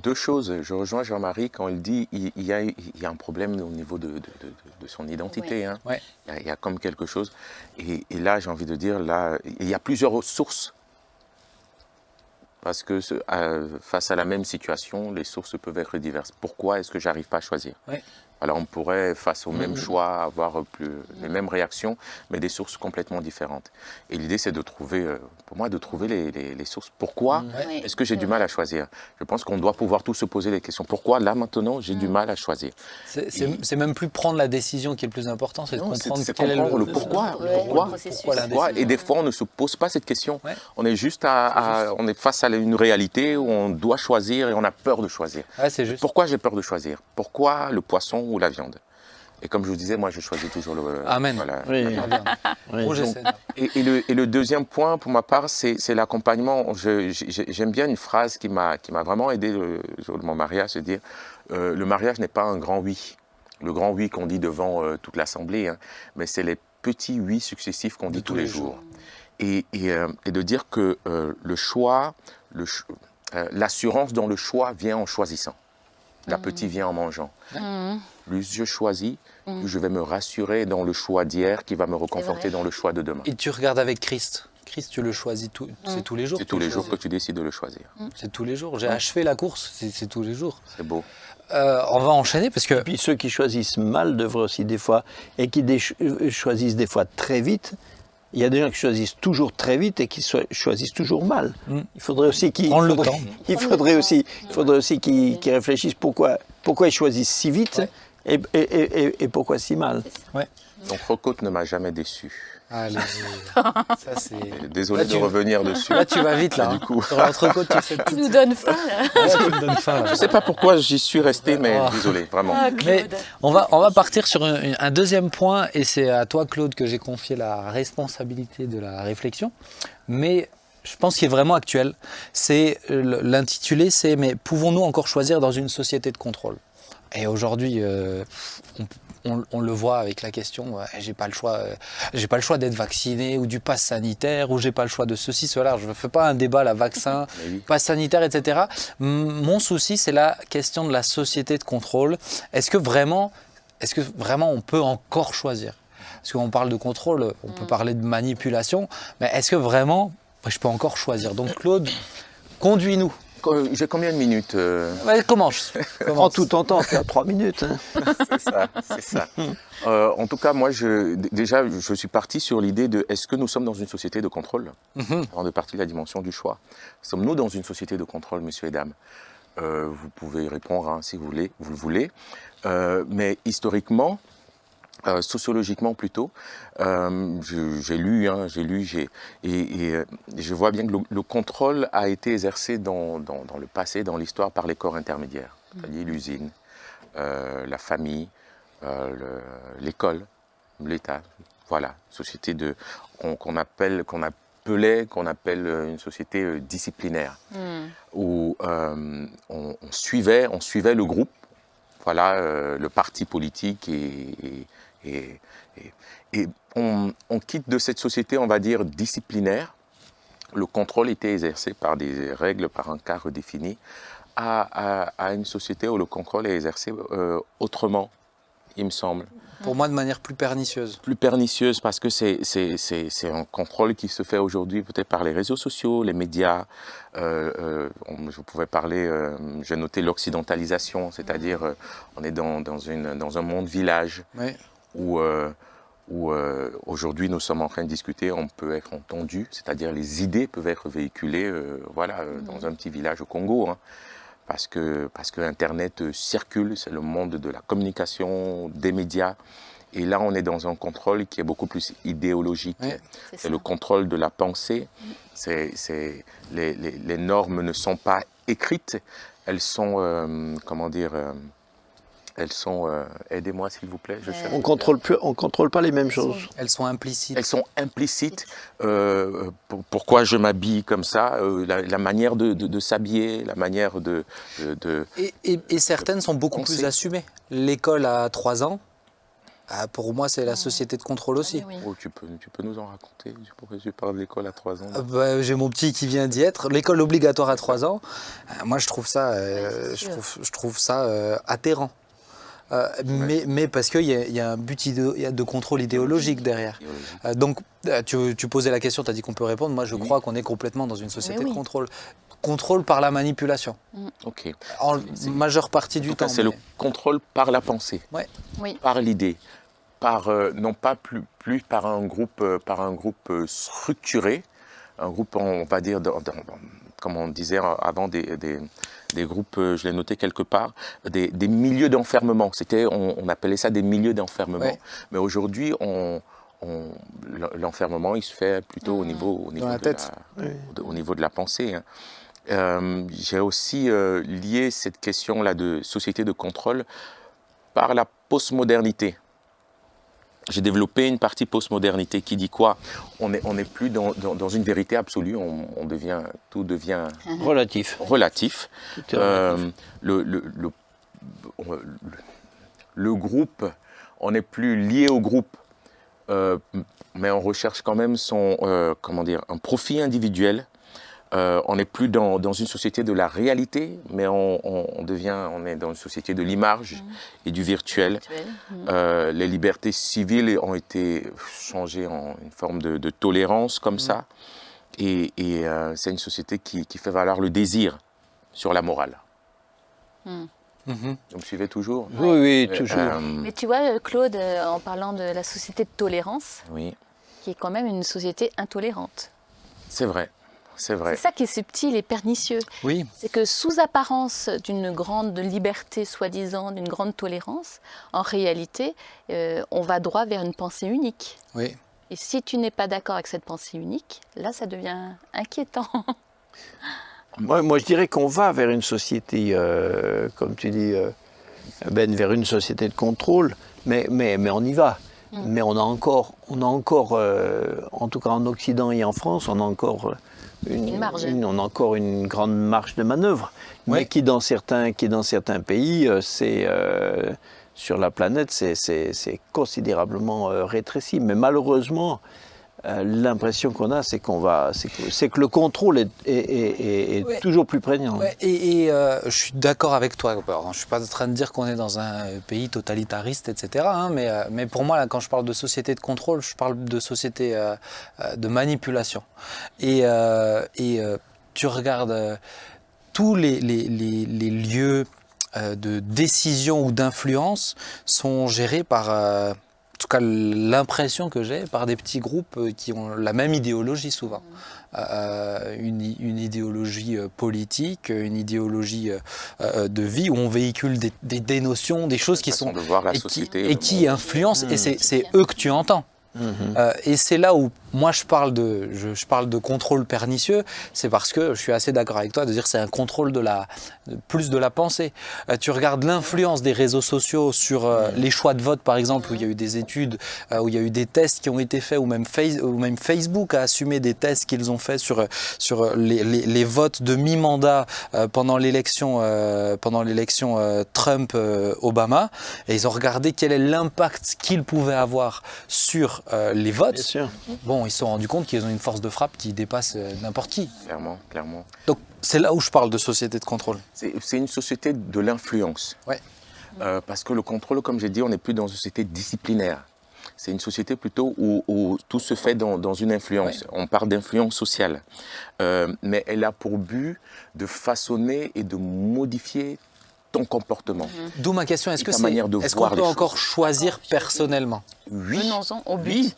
deux choses, je rejoins Jean-Marie quand il dit il y a un problème au niveau de son identité. Oui. Hein. Ouais. Il y a comme quelque chose. Et là, j'ai envie de dire, là, il y a plusieurs sources. Parce que face à la même situation, les sources peuvent être diverses. Pourquoi est-ce que j'arrive pas à choisir? Ouais. Alors on pourrait, face au même choix, avoir les mêmes réactions, mais des sources complètement différentes. Et l'idée, c'est de trouver, pour moi, de trouver les sources. Pourquoi est-ce que j'ai du mal à choisir? Je pense qu'on doit pouvoir tous se poser les questions. Pourquoi, là, maintenant, j'ai du mal à choisir? C'est même plus prendre la décision qui est le plus important, c'est de comprendre quel est le pourquoi. Pourquoi. Et des fois, on ne se pose pas cette question. On est juste on est face à une réalité où on doit choisir et on a peur de choisir. C'est juste. Pourquoi j'ai peur de choisir? Pourquoi le poisson ou la viande? Et comme je vous disais, moi, je choisis toujours Amen. la viande. Oui. Et le deuxième point, pour ma part, c'est l'accompagnement. J'aime bien une phrase qui m'a vraiment aidé le jour de mon mariage, c'est de dire le mariage n'est pas un grand oui. Le grand oui qu'on dit devant toute l'assemblée, hein, mais c'est les petits oui successifs qu'on dit tous les jours. Et de dire que le choix, l'assurance dans le choix vient en choisissant. L'appétit vient en mangeant. Plus je choisis, plus je vais me rassurer dans le choix d'hier qui va me reconforter dans le choix de demain. Et tu regardes avec Christ. Christ, tu le choisis c'est tous les jours. C'est tous les jours que tu décides de le choisir. C'est tous les jours. J'ai achevé la course, c'est tous les jours. C'est beau. On va enchaîner parce que... Et puis ceux qui choisissent mal devraient aussi des fois, et qui choisissent des fois très vite, il y a des gens qui choisissent toujours très vite et qui choisissent toujours mal. Il faudrait aussi qu'ils réfléchissent pourquoi ils choisissent si vite et pourquoi si mal. Donc Rocote ne m'a jamais déçu. Allez, ça c'est... Désolé de revenir dessus. Là tu vas vite là. Du coup. Sur l'entrecôte, tu nous donnes faim là. Tu me donnes faim, là. Je ne sais pas pourquoi j'y suis resté, mais désolé, vraiment. Mais on va partir sur un deuxième point, et c'est à toi Claude que j'ai confié la responsabilité de la réflexion. Mais je pense qu'il est vraiment actuel. C'est l'intitulé, c'est mais pouvons-nous encore choisir dans une société de contrôle? Et aujourd'hui, on le voit avec la question, j'ai pas le choix d'être vacciné ou du pass sanitaire, ou j'ai pas le choix de ceci, cela. Je ne fais pas un débat, la vaccin, pass sanitaire, etc. Mon souci, c'est la question de la société de contrôle. Est-ce que vraiment on peut encore choisir? Parce qu'on parle de contrôle, on peut parler de manipulation, mais est-ce que vraiment je peux encore choisir? Donc Claude, conduis-nous. J'ai combien de minutes Commence. En tout temps, tu as 3 minutes. Hein. C'est ça. En tout cas, moi, déjà, je suis parti sur l'idée de est-ce que nous sommes dans une société de contrôle avant de partir de la dimension du choix. Sommes-nous dans une société de contrôle, messieurs et dames? Vous pouvez répondre si vous le voulez. Mais historiquement, sociologiquement plutôt, j'ai lu, et je vois bien que le contrôle a été exercé dans le passé, dans l'histoire, par les corps intermédiaires, c'est-à-dire l'usine, la famille, l'école, l'État, voilà, société qu'on appelle une société disciplinaire, où on suivait le groupe, voilà, le parti politique et on quitte de cette société, on va dire, disciplinaire. Le contrôle était exercé par des règles, par un cadre défini, à une société où le contrôle est exercé autrement, il me semble. Pour moi, de manière plus pernicieuse. Plus pernicieuse, parce que c'est un contrôle qui se fait aujourd'hui peut-être par les réseaux sociaux, les médias. Je pouvais parler, j'ai noté l'occidentalisation, c'est-à-dire on est dans un monde village où aujourd'hui nous sommes en train de discuter, on peut être entendu, c'est-à-dire les idées peuvent être véhiculées dans un petit village au Congo. Hein. Parce que Internet circule, c'est le monde de la communication, des médias. Et là, on est dans un contrôle qui est beaucoup plus idéologique. C'est le contrôle de la pensée. Les normes ne sont pas écrites. Elles sont, aidez-moi s'il vous plaît. On contrôle pas les mêmes choses. Elles sont implicites. Elles sont implicites. Pourquoi je m'habille comme ça, la manière de s'habiller, la manière de... Et certaines sont beaucoup plus assumées. L'école à 3 ans, pour moi, c'est la société de contrôle aussi. Oh, tu peux nous en raconter? Je parle de l'école à 3 ans. J'ai mon petit qui vient d'y être. L'école obligatoire à 3 ans, moi je trouve ça, je trouve ça atterrant. Mais parce qu'il y a un but de contrôle idéologique derrière. Donc tu posais la question, tu as dit qu'on peut répondre. Moi je crois qu'on est complètement dans une société de contrôle. contrôle par la manipulation. Ok. En majeure partie du temps. C'est le contrôle par la pensée, Oui. par l'idée, non pas plus par un groupe structuré, un groupe, on va dire, comme on disait avant, des groupes, je l'ai noté quelque part, des milieux d'enfermement. On appelait ça des milieux d'enfermement. Ouais. Mais aujourd'hui, l'enfermement, il se fait plutôt au niveau dans la tête. au niveau de la pensée. J'ai aussi lié cette question-là de société de contrôle par la postmodernité. J'ai développé une partie postmodernité qui dit quoi? On n'est plus dans une vérité absolue, tout devient relatif. Tout est relatif. Le groupe, on n'est plus lié au groupe, mais on recherche quand même un profit individuel. On n'est plus dans une société de la réalité, mais on est dans une société de l'image et du virtuel. Les libertés civiles ont été changées en une forme de tolérance comme ça. Et c'est une société qui fait valoir le désir sur la morale. Vous me suivez toujours? Oui, toujours. Mais tu vois, Claude, en parlant de la société de tolérance, qui est quand même une société intolérante. C'est vrai. C'est vrai. C'est ça qui est subtil et pernicieux. Oui. C'est que sous apparence d'une grande liberté, soi-disant, d'une grande tolérance, en réalité, on va droit vers une pensée unique. Oui. Et si tu n'es pas d'accord avec cette pensée unique, là, ça devient inquiétant. Moi, je dirais qu'on va vers une société, comme tu dis, Ben, vers une société de contrôle, mais on y va. Mais on a encore, en tout cas en Occident et en France, on a encore une grande marge de manœuvre, mais qui dans certains pays, sur la planète, c'est considérablement rétréci. Mais malheureusement, l'impression qu'on a, c'est que le contrôle est toujours plus prégnant. Ouais, et je suis d'accord avec toi. Je ne suis pas en train de dire qu'on est dans un pays totalitariste, etc. Mais pour moi, là, quand je parle de société de contrôle, je parle de société de manipulation. Et tu regardes tous les lieux de décision ou d'influence sont gérés par... en tout cas l'impression que j'ai, par des petits groupes qui ont la même idéologie souvent. Une idéologie politique, une idéologie de vie où on véhicule des notions, des choses qui sont... de voir la société, et qui influencent, et c'est eux que tu entends. Et c'est là où moi je parle de contrôle pernicieux, c'est parce que je suis assez d'accord avec toi de dire que c'est un contrôle plus de la pensée. Tu regardes l'influence des réseaux sociaux sur les choix de vote par exemple, où il y a eu des études, où il y a eu des tests qui ont été faits, ou même Facebook a assumé des tests qu'ils ont faits sur les votes de mi-mandat pendant l'élection Trump-Obama, et ils ont regardé quel est l'impact qu'ils pouvaient avoir sur les votes. Bien sûr. Bon, ils se sont rendus compte qu'ils ont une force de frappe qui dépasse n'importe qui. Clairement. Donc, c'est là où je parle de société de contrôle. C'est une société de l'influence. Ouais. Parce que le contrôle, comme j'ai dit, on n'est plus dans une société disciplinaire. C'est une société plutôt où tout se fait dans une influence. Ouais. On parle d'influence sociale. Mais elle a pour but de façonner et de modifier ton comportement. D'où ma question, est-ce qu'on peut encore choisir personnellement? Oui. Venons-en au but.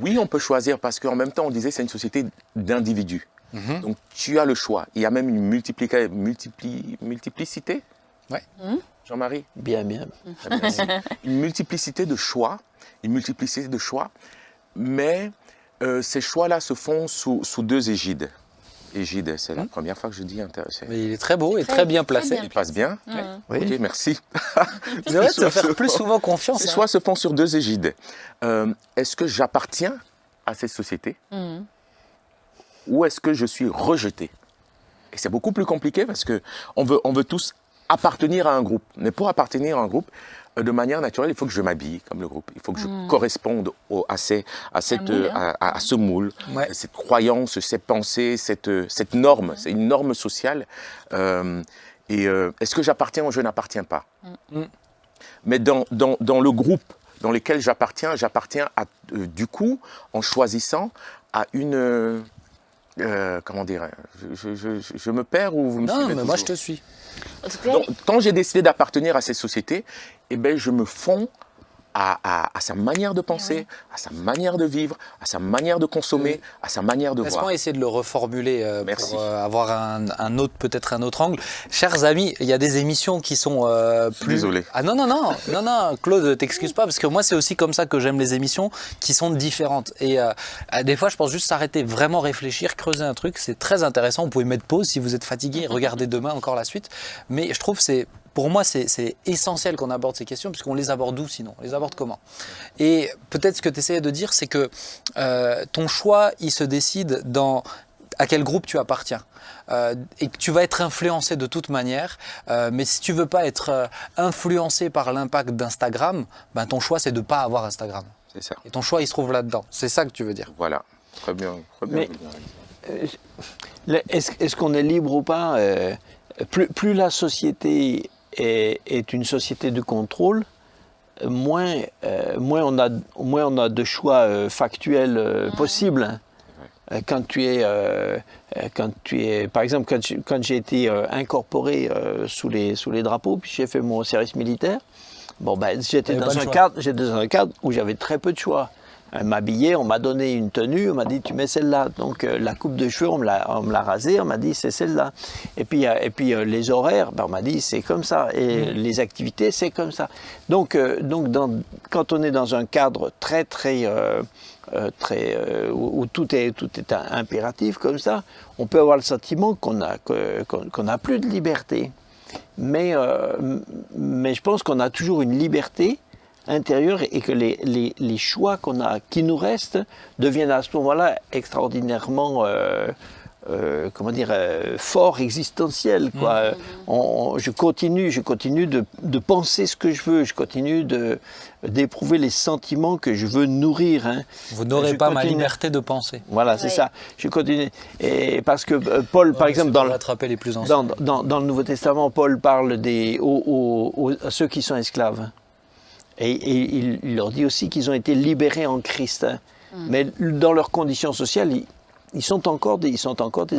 Oui, on peut choisir, parce qu'en même temps, on disait c'est une société d'individus. Donc tu as le choix. Il y a même une multiplicité. Ouais. Jean-Marie? Bien. Une multiplicité de choix. Mais ces choix-là se font sous deux égides. Égide, c'est la première fois que je dis intéressé. Mais il est très beau et très bien placé. Il passe bien. Oui. Ok, merci. Tu devrais te faire plus souvent confiance. Ces choix se font sur deux égides. Est-ce que j'appartiens à cette société ou est-ce que je suis rejeté? Et c'est beaucoup plus compliqué parce qu'on veut tous appartenir à un groupe. Mais pour appartenir à un groupe, de manière naturelle, il faut que je m'habille comme le groupe. Il faut que je corresponde à ce moule, cette croyance, cette pensée, cette norme. C'est une norme sociale. Est-ce que j'appartiens ou je n'appartiens pas? Mais dans le groupe dans lequel j'appartiens du coup, en choisissant à une comment dire, je me perds ou vous me suivez? Non, mais moi je te suis. En tout cas, Donc, quand j'ai décidé d'appartenir à cette société, eh ben, je me fonds à sa manière de penser, à sa manière de vivre, à sa manière de consommer, à sa manière de voir. Laisse-moi essayer de le reformuler Merci. pour avoir un autre, peut-être un autre angle. Chers amis, il y a des émissions qui sont plus... Désolé. Ah non, Claude, t'excuses pas, parce que moi c'est aussi comme ça que j'aime les émissions qui sont différentes. Et des fois, je pense juste s'arrêter, vraiment réfléchir, creuser un truc, c'est très intéressant. Vous pouvez mettre pause si vous êtes fatigué, regardez demain encore la suite. Mais je trouve que pour moi, c'est essentiel qu'on aborde ces questions, puisqu'on les aborde d'où sinon? On les aborde comment? Et peut-être ce que tu essayais de dire, c'est que ton choix, il se décide à quel groupe tu appartiens. Et que tu vas être influencé de toute manière. Mais si tu veux pas être influencé par l'impact d'Instagram, ben ton choix, c'est de ne pas avoir Instagram. C'est ça. Et ton choix, il se trouve là-dedans. C'est ça que tu veux dire. Voilà. Très bien. Mais, est-ce qu'on est libre ou pas? Plus la société est une société de contrôle, moins on a de choix factuels possibles. Quand tu es, par exemple, quand j'ai été incorporé sous les drapeaux, puis j'ai fait mon service militaire, bon, ben, j'étais dans un cadre où j'avais très peu de choix. M'habiller, on m'a donné une tenue, on m'a dit tu mets celle-là. Donc la coupe de cheveux, on me l'a rasée, on m'a dit c'est celle-là. Et puis les horaires, ben, on m'a dit c'est comme ça. Et les activités, c'est comme ça. Donc quand on est dans un cadre où tout est impératif comme ça, on peut avoir le sentiment qu'on n'a plus de liberté. Mais je pense qu'on a toujours une liberté intérieure et que les choix qui nous restent deviennent à ce moment-là extraordinairement forts, existentiels, quoi. Je continue de penser ce que je veux, je continue d'éprouver les sentiments que je veux nourrir. Hein. Vous n'aurez pas ma liberté de penser. Voilà, c'est ça. Je continue. Et parce que Paul, par exemple, dans le Nouveau Testament, Paul parle à ceux qui sont esclaves. Et il leur dit aussi qu'ils ont été libérés en Christ. Hein. Mais dans leurs conditions sociales, ils sont encore des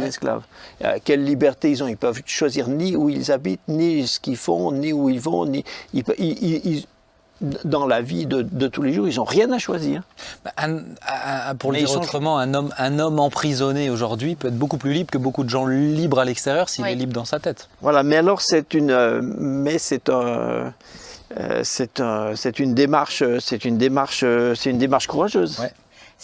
esclaves. Quelle liberté ils ont? Ils peuvent choisir ni où ils habitent, ni ce qu'ils font, ni où ils vont. Dans la vie de tous les jours, ils n'ont rien à choisir. Pour le dire autrement, un homme emprisonné aujourd'hui peut être beaucoup plus libre que beaucoup de gens libres à l'extérieur s'il est libre dans sa tête. Voilà, mais alors c'est une démarche courageuse. Ouais.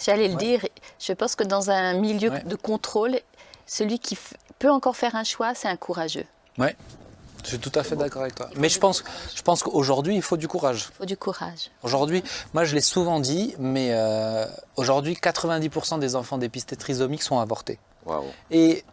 J'allais le dire, je pense que dans un milieu de contrôle, celui qui peut encore faire un choix, c'est un courageux. Oui, je suis tout à fait d'accord avec toi. Mais je pense qu'aujourd'hui, il faut du courage. Il faut du courage. Aujourd'hui, moi je l'ai souvent dit, mais aujourd'hui, 90% des enfants dépistés trisomiques sont avortés. Wow. Et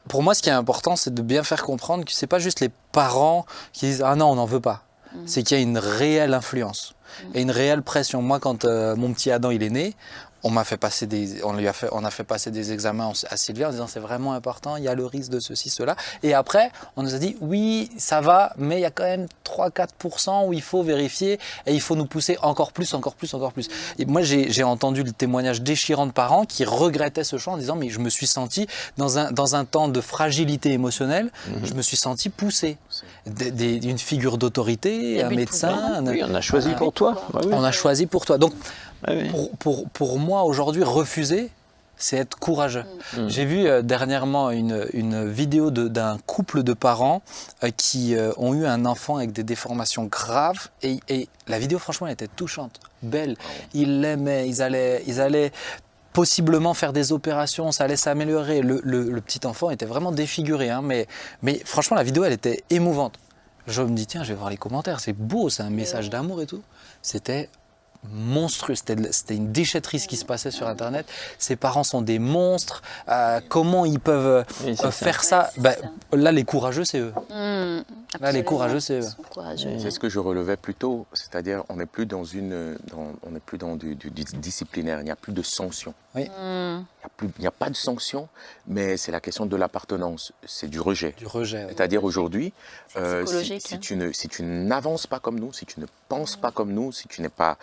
pour moi, ce qui est important, c'est de bien faire comprendre que ce n'est pas juste les parents qui disent « Ah non, on n'en veut pas ». C'est qu'il y a une réelle influence et une réelle pression. Moi, quand mon petit Adam il est né, on a fait passer des examens à Sylvie en disant c'est vraiment important, il y a le risque de ceci, cela. Et après, on nous a dit oui, ça va, mais il y a quand même 3-4% où il faut vérifier et il faut nous pousser encore plus. Et moi, j'ai entendu le témoignage déchirant de parents qui regrettaient ce choix en disant mais je me suis senti dans un temps de fragilité émotionnelle, je me suis senti poussé. Une figure d'autorité, un médecin. Oui, on a choisi pour toi. On a choisi pour toi. Donc, pour moi, aujourd'hui, refuser, c'est être courageux. J'ai vu dernièrement une vidéo d'un couple de parents qui ont eu un enfant avec des déformations graves. Et la vidéo, franchement, elle était touchante, belle. Ils l'aimaient, ils allaient possiblement faire des opérations, ça allait s'améliorer. Le petit enfant était vraiment défiguré, hein, mais franchement, la vidéo, elle était émouvante. Je me dis, tiens, je vais voir les commentaires, c'est beau, c'est un message d'amour et tout. C'était monstrueux, c'était une déchetterie ce qui se passait sur Internet. Ces parents sont des monstres, comment ils peuvent faire ça, là, les courageux, c'est eux. Là, les courageux, c'est eux. C'est ce que je relevais plus tôt, c'est-à-dire on n'est plus dans du disciplinaire, il n'y a plus de sanctions. Oui. Il n'y a pas de sanctions, mais c'est la question de l'appartenance, c'est du rejet. Du rejet. Oui. C'est-à-dire aujourd'hui, si tu tu n'avances pas comme nous, si tu ne penses pas comme nous, si tu n'es pas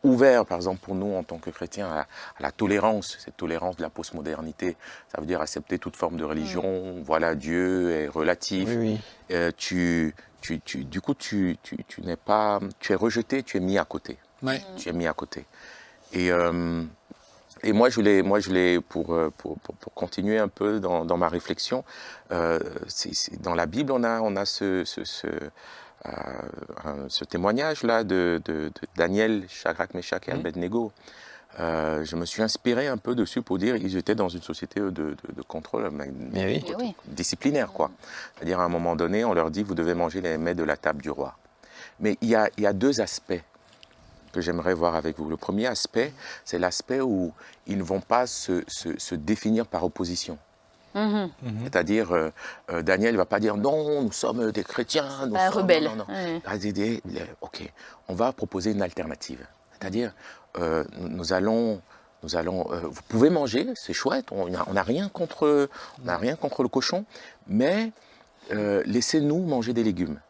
ouvert, par exemple, pour nous, en tant que chrétiens, à la tolérance, cette tolérance de la postmodernité. Ça veut dire accepter toute forme de religion. Voilà, Dieu est relatif. Oui, oui. Du coup, tu n'es pas... Tu es rejeté, tu es mis à côté. Ouais. Tu es mis à côté. Et moi, je l'ai pour continuer un peu dans ma réflexion, dans la Bible, on a ce témoignage-là de Daniel, Shadrach, Meshach et Abednego. Je me suis inspiré un peu dessus pour dire qu'ils étaient dans une société de contrôle disciplinaire, quoi. C'est-à-dire, à un moment donné, on leur dit, vous devez manger les mets de la table du roi. Mais il y a deux aspects que j'aimerais voir avec vous. Le premier aspect, c'est l'aspect où ils ne vont pas se définir par opposition. C'est-à-dire, Daniel ne va pas dire non, nous sommes des chrétiens, nous sommes rebelles. Non. Ok, on va proposer une alternative. C'est-à-dire, nous allons, vous pouvez manger, c'est chouette, on n'a rien contre le cochon, mais laissez-nous manger des légumes.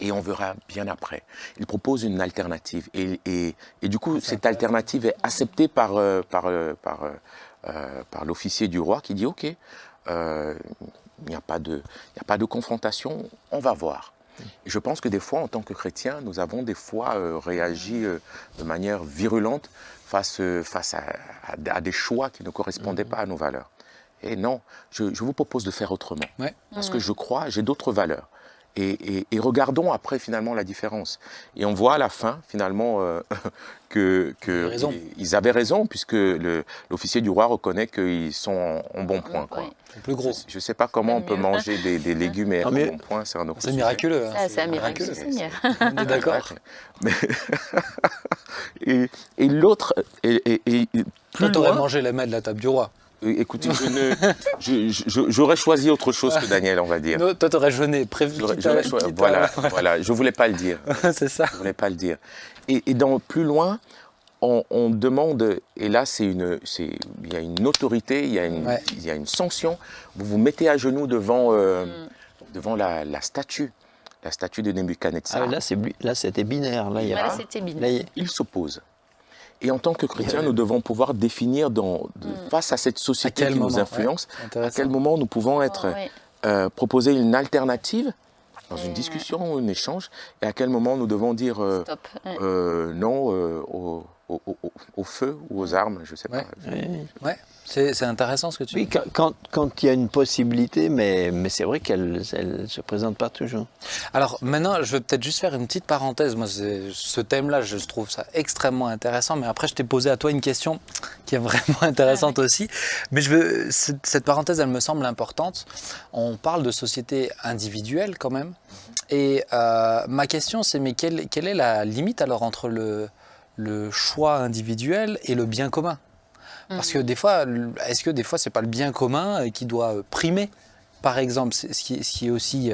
Et on verra bien après. Il propose une alternative. Et du coup, cette alternative est acceptée par l'officier du roi qui dit « Ok, il n'y a pas de confrontation, on va voir ». Et je pense que des fois, en tant que chrétiens, nous avons des fois réagi de manière virulente face à des choix qui ne correspondaient pas à nos valeurs. Et non, je vous propose de faire autrement. Ouais. Parce que je crois, j'ai d'autres valeurs. Et regardons après finalement la différence. Et on voit à la fin finalement qu'ils avaient raison, puisque l'officier du roi reconnaît qu'ils sont en bon point. Quoi. C'est plus gros. Je ne sais pas comment on peut manger des légumes et être en bon point, c'est un autre sujet. C'est miraculeux. Hein. C'est un miracle, Seigneur. On est d'accord. Et l'autre... Toi, t'aurais mangé les mets de la table du roi. Écoutez, j'aurais choisi autre chose que Daniel, on va dire. Non, toi, tu aurais jeûné, prévu. Voilà, je ne voulais pas le dire. C'est ça. Je ne voulais pas le dire. Et plus loin, on demande, et là, il y a une autorité, il y a une sanction. Vous vous mettez à genoux devant la statue de Nebuchadnezzar. Là, c'était binaire. C'était binaire. Il s'oppose. Et en tant que chrétiens, nous devons pouvoir définir face à cette société qui nous influence, à quel moment nous pouvons proposer une alternative dans une discussion ou un échange, et à quel moment nous devons dire non au feu ou aux armes, je ne sais pas. Ouais. C'est intéressant ce que tu dis. Oui, quand il y a une possibilité, mais c'est vrai qu'elle ne se présente pas toujours. Alors maintenant, je vais peut-être juste faire une petite parenthèse. Moi, ce thème-là, je trouve ça extrêmement intéressant. Mais après, je t'ai posé à toi une question qui est vraiment intéressante aussi. Mais cette parenthèse, elle me semble importante. On parle de société individuelle quand même. Et ma question, c'est mais quelle est la limite alors entre le choix individuel et le bien commun ? Parce que des fois, est-ce que des fois, c'est pas le bien commun qui doit primer, par exemple, ce qui est aussi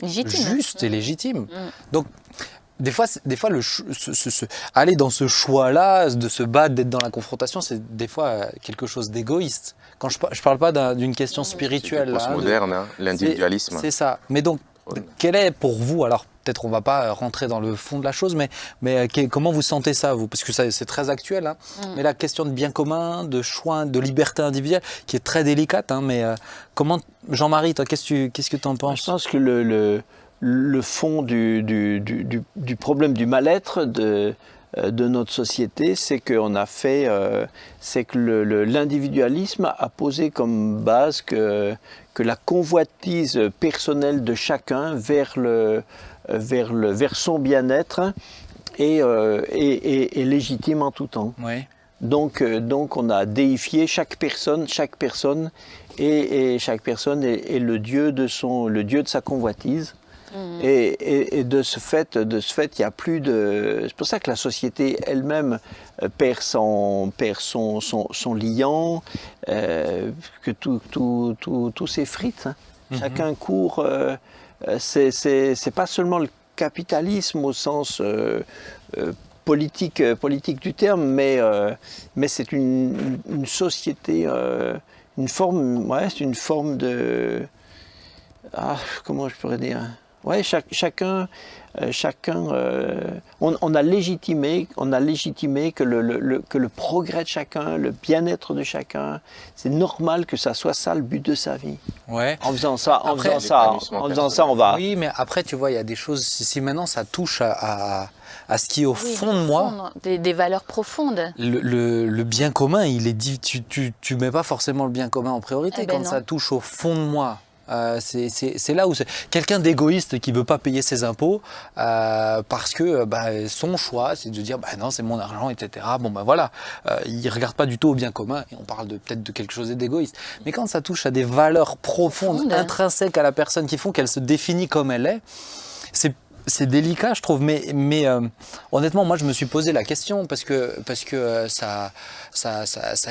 légitime, juste et légitime. Donc, des fois, aller dans ce choix-là, de se battre, d'être dans la confrontation, c'est des fois quelque chose d'égoïste. Quand je parle pas d'une question spirituelle. C'est postmoderne, l'individualisme. C'est ça. Mais donc, quel est pour vous, alors peut-être on ne va pas rentrer dans le fond de la chose, mais comment vous sentez ça, vous ? Parce que c'est très actuel, hein. Mais la question de bien commun, de choix, de liberté individuelle, qui est très délicate, hein, mais comment, Jean-Marie, toi, qu'est-ce que tu en penses ? Je pense que le fond du problème du mal-être de notre société, c'est qu'on a fait, c'est que l'individualisme a posé comme base que la convoitise personnelle de chacun vers son bien-être est légitime en tout temps. Oui. Donc on a déifié chaque personne et chaque personne est le dieu de sa convoitise. Et de ce fait, il y a plus de. C'est pour ça que la société elle-même perd son liant, que tout s'effrite. Hein. Chacun court. C'est pas seulement le capitalisme au sens politique du terme, mais c'est une société, c'est une forme de. Comment je pourrais dire ? Ouais, chacun, on a légitimé que le progrès de chacun, le bien-être de chacun, c'est normal que ça soit ça le but de sa vie. Ouais. En faisant ça, on va. Oui, mais après, tu vois, il y a des choses. Si maintenant ça touche à ce qui est au fond de moi, des valeurs profondes. Le bien commun, il est dit. Tu mets pas forcément le bien commun en priorité quand ça touche au fond de moi. C'est là où c'est quelqu'un d'égoïste qui veut pas payer ses impôts parce que son choix c'est de dire non, c'est mon argent, etc. Bon voilà, il regarde pas du tout au bien commun et on parle peut-être de quelque chose d'égoïste. Mais quand ça touche à des valeurs profondes, intrinsèques à la personne qui font qu'elle se définit comme elle est, c'est délicat, je trouve, mais honnêtement, moi, je me suis posé la question parce que ça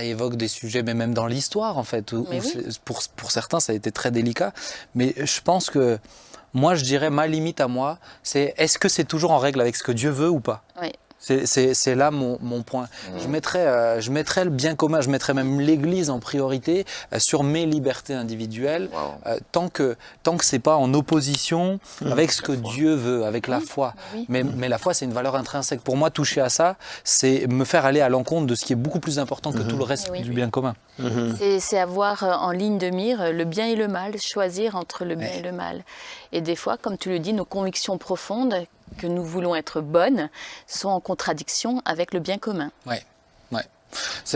évoque des sujets, mais même dans l'histoire, en fait, où pour certains, ça a été très délicat. Mais je pense que moi, je dirais, ma limite à moi, c'est est-ce que c'est toujours en règle avec ce que Dieu veut ou pas ? Oui. C'est là mon point. Je mettrais le bien commun, je mettrais même l'Église en priorité sur mes libertés individuelles, tant que c'est pas en opposition avec ce que Dieu veut, avec la foi. Mais la foi, c'est une valeur intrinsèque. Pour moi, toucher à ça, c'est me faire aller à l'encontre de ce qui est beaucoup plus important que tout le reste du bien commun. C'est avoir en ligne de mire le bien et le mal, choisir entre le bien et le mal. Et des fois, comme tu le dis, nos convictions profondes, que nous voulons être bonnes, sont en contradiction avec le bien commun. Ouais.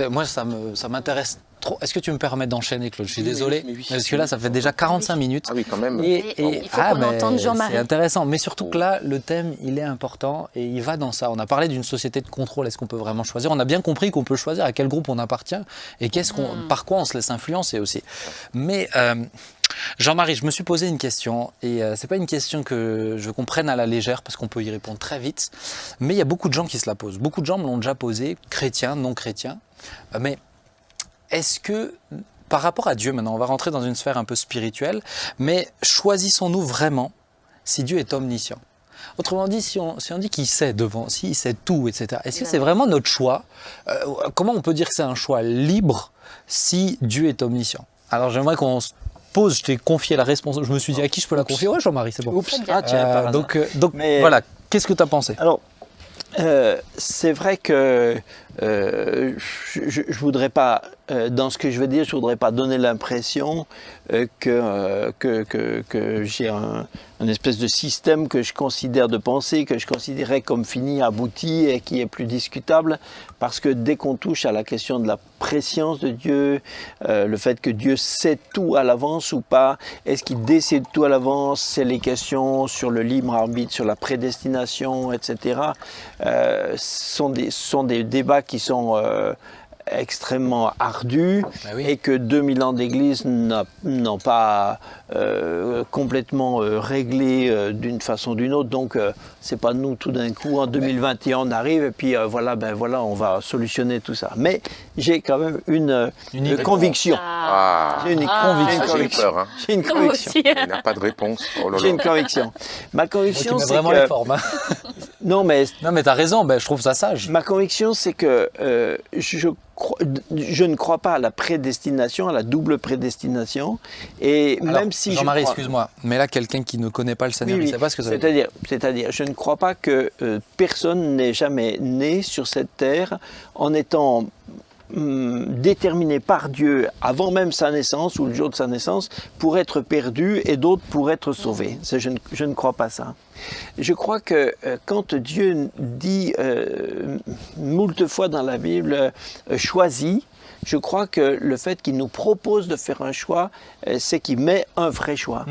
Moi, ça m'intéresse trop. Est-ce que tu me permets d'enchaîner, Claude ? Je suis désolé, parce que là, ça fait déjà 45 minutes. Ah oui, quand même. Et il faut qu'on entende Jean-Marie. C'est intéressant, mais surtout que là, le thème, il est important et il va dans ça. On a parlé d'une société de contrôle. Est-ce qu'on peut vraiment choisir ? On a bien compris qu'on peut choisir à quel groupe on appartient et par quoi on se laisse influencer aussi. Mais Jean-Marie, je me suis posé une question et c'est pas une question que je comprenne à la légère parce qu'on peut y répondre très vite, mais il y a beaucoup de gens qui se la posent. Beaucoup de gens me l'ont déjà posé, chrétiens, non chrétiens. Mais est-ce que, par rapport à Dieu, maintenant on va rentrer dans une sphère un peu spirituelle, mais choisissons-nous vraiment si Dieu est omniscient ? Autrement dit, si on dit qu'il sait devant, s'il sait tout, etc., est-ce que c'est vraiment notre choix ? Comment on peut dire que c'est un choix libre si Dieu est omniscient ? Alors j'aimerais qu'on se pose, je t'ai confié la responsabilité, je me suis dit à qui je peux la confier ? Ouais, Jean-Marie, c'est bon. Oups. Ah, tiens, donc voilà, qu'est-ce que tu as pensé ? Alors, c'est vrai que je voudrais pas, dans ce que je veux dire, je voudrais pas donner l'impression que j'ai un espèce de système que je considère de pensée, que je considérais comme fini, abouti et qui est plus discutable, parce que dès qu'on touche à la question de la préscience de Dieu, le fait que Dieu sait tout à l'avance ou pas, est-ce qu'il décide tout à l'avance, c'est les questions sur le libre arbitre, sur la prédestination, etc. Sont des débats qui sont extrêmement ardus et que 2000 ans d'Église n'ont pas complètement réglé d'une façon ou d'une autre. Donc, c'est pas nous tout d'un coup, en 2021, on arrive et puis voilà, on va solutionner tout ça. Mais j'ai quand même une conviction. J'ai une conviction. J'ai eu peur. J'ai une conviction. Il n'y a pas de réponse. Oh là là. J'ai une conviction. Ma conviction, c'est vraiment que... les formes. Non, mais t'as raison, je trouve ça sage. Ma conviction, c'est que je ne crois pas à la prédestination, à la double prédestination. Et alors, même si Jean-Marie, excuse-moi, mais là, quelqu'un qui ne connaît pas le Seigneur, il ne sait pas ce que ça veut dire. C'est-à-dire, je ne crois pas que personne n'est jamais né sur cette terre en étant déterminé par Dieu avant même sa naissance ou le jour de sa naissance pour être perdu et d'autres pour être sauvés. Je ne crois pas ça. Je crois que quand Dieu dit moult fois dans la Bible choisis, je crois que le fait qu'il nous propose de faire un choix, c'est qu'il met un vrai choix.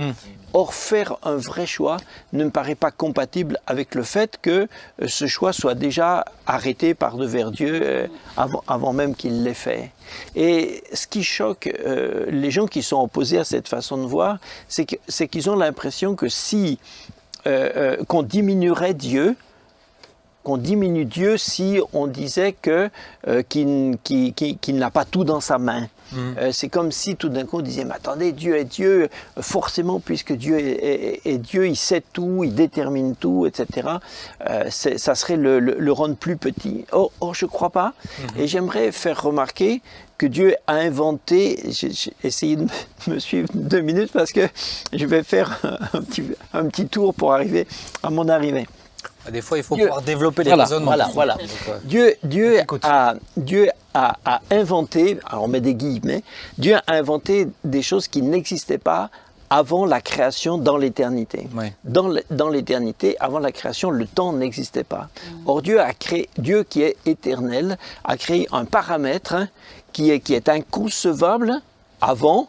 Or, faire un vrai choix ne me paraît pas compatible avec le fait que ce choix soit déjà arrêté par devers Dieu avant même qu'il l'ait fait. Et ce qui choque les gens qui sont opposés à cette façon de voir, c'est qu'ils ont l'impression que si qu'on diminuerait Dieu, qu'on diminue Dieu si on disait qu'il n'a pas tout dans sa main. C'est comme si tout d'un coup on disait, mais attendez, Dieu est Dieu, forcément, puisque Dieu est Dieu, il sait tout, il détermine tout, etc. Ça serait le rendre plus petit. Or je ne crois pas. Et j'aimerais faire remarquer que Dieu a inventé, j'ai essayé de me suivre 2 minutes parce que je vais faire un petit tour pour arriver à mon arrivée. Des fois, il faut pouvoir développer les raisonnements. Voilà. Dieu a inventé, alors on met des guillemets, Dieu a inventé des choses qui n'existaient pas avant la création dans l'éternité. Oui. Dans l'éternité, avant la création, le temps n'existait pas. Or, Dieu qui est éternel, a créé un paramètre qui est inconcevable avant,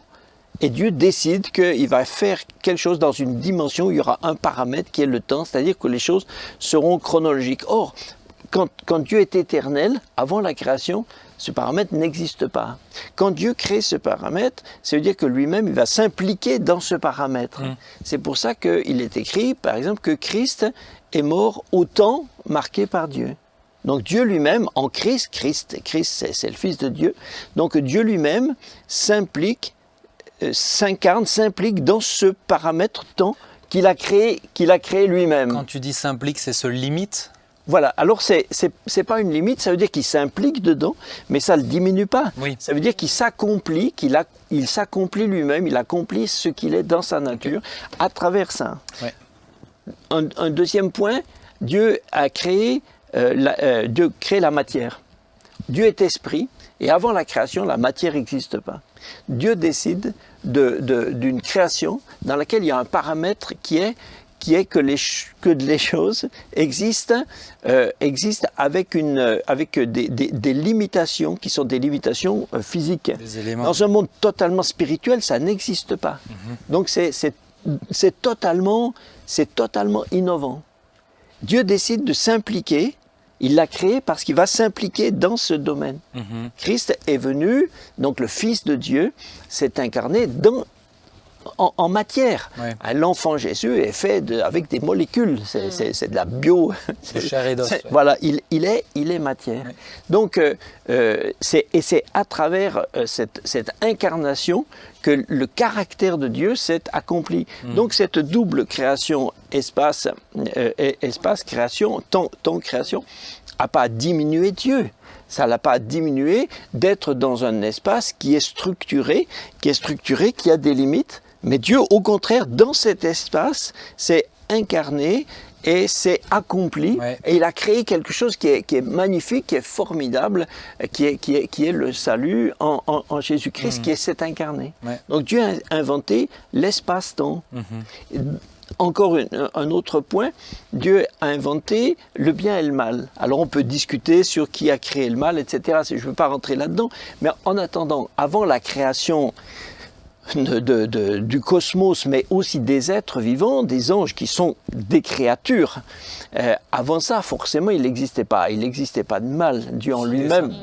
et Dieu décide qu'il va faire quelque chose dans une dimension où il y aura un paramètre qui est le temps, c'est-à-dire que les choses seront chronologiques. Or, quand Dieu est éternel, avant la création, ce paramètre n'existe pas. Quand Dieu crée ce paramètre, ça veut dire que lui-même, il va s'impliquer dans ce paramètre. C'est pour ça qu'il est écrit, par exemple, que Christ est mort au temps marqué par Dieu. Donc Dieu lui-même, en Christ c'est le Fils de Dieu, donc Dieu lui-même s'implique dans ce paramètre temps qu'il a créé lui-même. Quand tu dis s'implique, c'est se limite ? Voilà, alors c'est pas une limite, ça veut dire qu'il s'implique dedans, mais ça ne le diminue pas. Oui. Ça veut dire qu'il s'accomplit, il s'accomplit lui-même, il accomplit ce qu'il est dans sa nature à travers ça. Ouais. Un deuxième point, Dieu crée la matière. Dieu est esprit, et avant la création, la matière n'existe pas. Dieu décide d'une création dans laquelle il y a un paramètre qui est que les choses existent avec des limitations qui sont des limitations physiques. Dans un monde totalement spirituel, ça n'existe pas. Donc c'est totalement innovant. Dieu décide de s'impliquer. Il l'a créé parce qu'il va s'impliquer dans ce domaine. Christ est venu, donc le Fils de Dieu s'est incarné en matière. Ouais. L'enfant Jésus est fait avec des molécules, c'est de la bio. De chair et d'os. Voilà, il est matière. Ouais. Donc, c'est à travers cette incarnation que le caractère de Dieu s'est accompli. Donc, cette double création, espace création, temps création, n'a pas diminué Dieu. Ça ne l'a pas diminué d'être dans un espace qui est structuré, qui a des limites. Mais Dieu, au contraire, dans cet espace, s'est incarné et s'est accompli. Ouais. Et il a créé quelque chose qui est magnifique, qui est formidable, qui est le salut en Jésus-Christ, qui s'est incarné. Ouais. Donc Dieu a inventé l'espace-temps. Encore un autre point, Dieu a inventé le bien et le mal. Alors on peut discuter sur qui a créé le mal, etc. Je ne veux pas rentrer là-dedans. Mais en attendant, avant la création du cosmos, mais aussi des êtres vivants, des anges qui sont des créatures. Avant ça, forcément, il n'existait pas. Il n'existait pas de mal. Dieu en lui-même.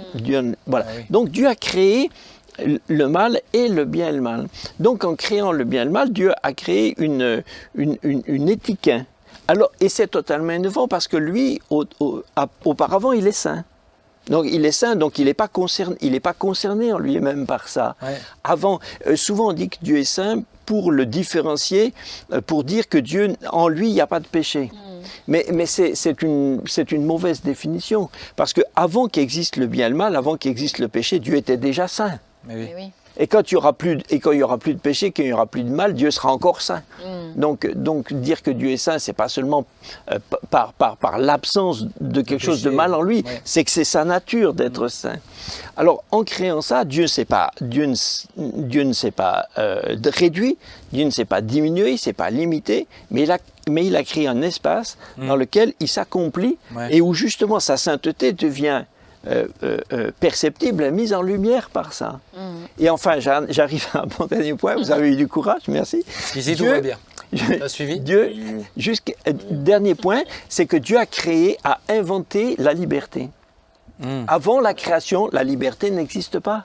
Voilà. Ah oui. Donc Dieu a créé le mal et le bien et le mal. Donc en créant le bien et le mal, Dieu a créé une éthique. Alors, et c'est totalement innovant parce que lui, auparavant, il est saint. Donc il est saint, donc il n'est pas concerné en lui-même par ça. Ouais. Avant, souvent on dit que Dieu est saint pour le différencier, pour dire que Dieu, en lui, il n'y a pas de péché. Mais c'est une mauvaise définition, parce qu'avant qu'existe le bien et le mal, avant qu'existe le péché, Dieu était déjà saint. Mais oui. Et quand il n'y aura plus de péché, qu'il n'y aura plus de mal, Dieu sera encore saint. Donc dire que Dieu est saint, c'est pas seulement par l'absence de quelque chose de mal en lui, c'est que c'est sa nature d'être saint. Alors en créant ça, Dieu ne s'est pas réduit, Dieu ne s'est pas diminué, il ne s'est pas limité, mais il a créé un espace dans lequel il s'accomplit et où justement sa sainteté devient perceptible, mise en lumière par ça. Et enfin, j'arrive à mon dernier point, vous avez eu du courage, merci. Ici, tout va bien. T'as suivi ? Dernier point, c'est que Dieu a inventé la liberté. Avant la création, la liberté n'existe pas.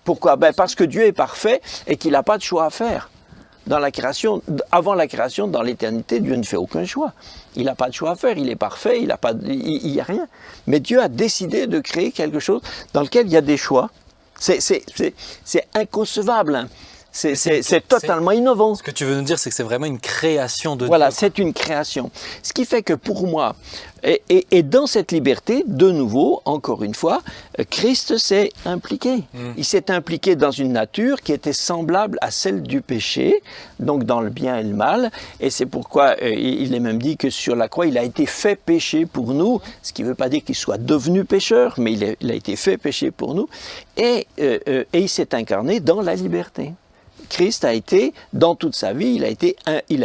Pourquoi ? Parce que Dieu est parfait et qu'il n'a pas de choix à faire. Avant la création, dans l'éternité, Dieu ne fait aucun choix. Il n'a pas de choix à faire, il est parfait, il n'y a rien. Mais Dieu a décidé de créer quelque chose dans lequel il y a des choix, C'est inconcevable. Hein. C'est totalement innovant. Ce que tu veux nous dire, c'est que c'est vraiment une création de Dieu. Voilà, c'est une création. Ce qui fait que pour moi, et dans cette liberté, de nouveau, encore une fois, Christ s'est impliqué. Il s'est impliqué dans une nature qui était semblable à celle du péché, donc dans le bien et le mal. Et c'est pourquoi il est même dit que sur la croix, il a été fait péché pour nous, ce qui ne veut pas dire qu'il soit devenu pécheur, mais il a été fait péché pour nous. Et il s'est incarné dans la liberté. Christ a été, dans toute sa vie, il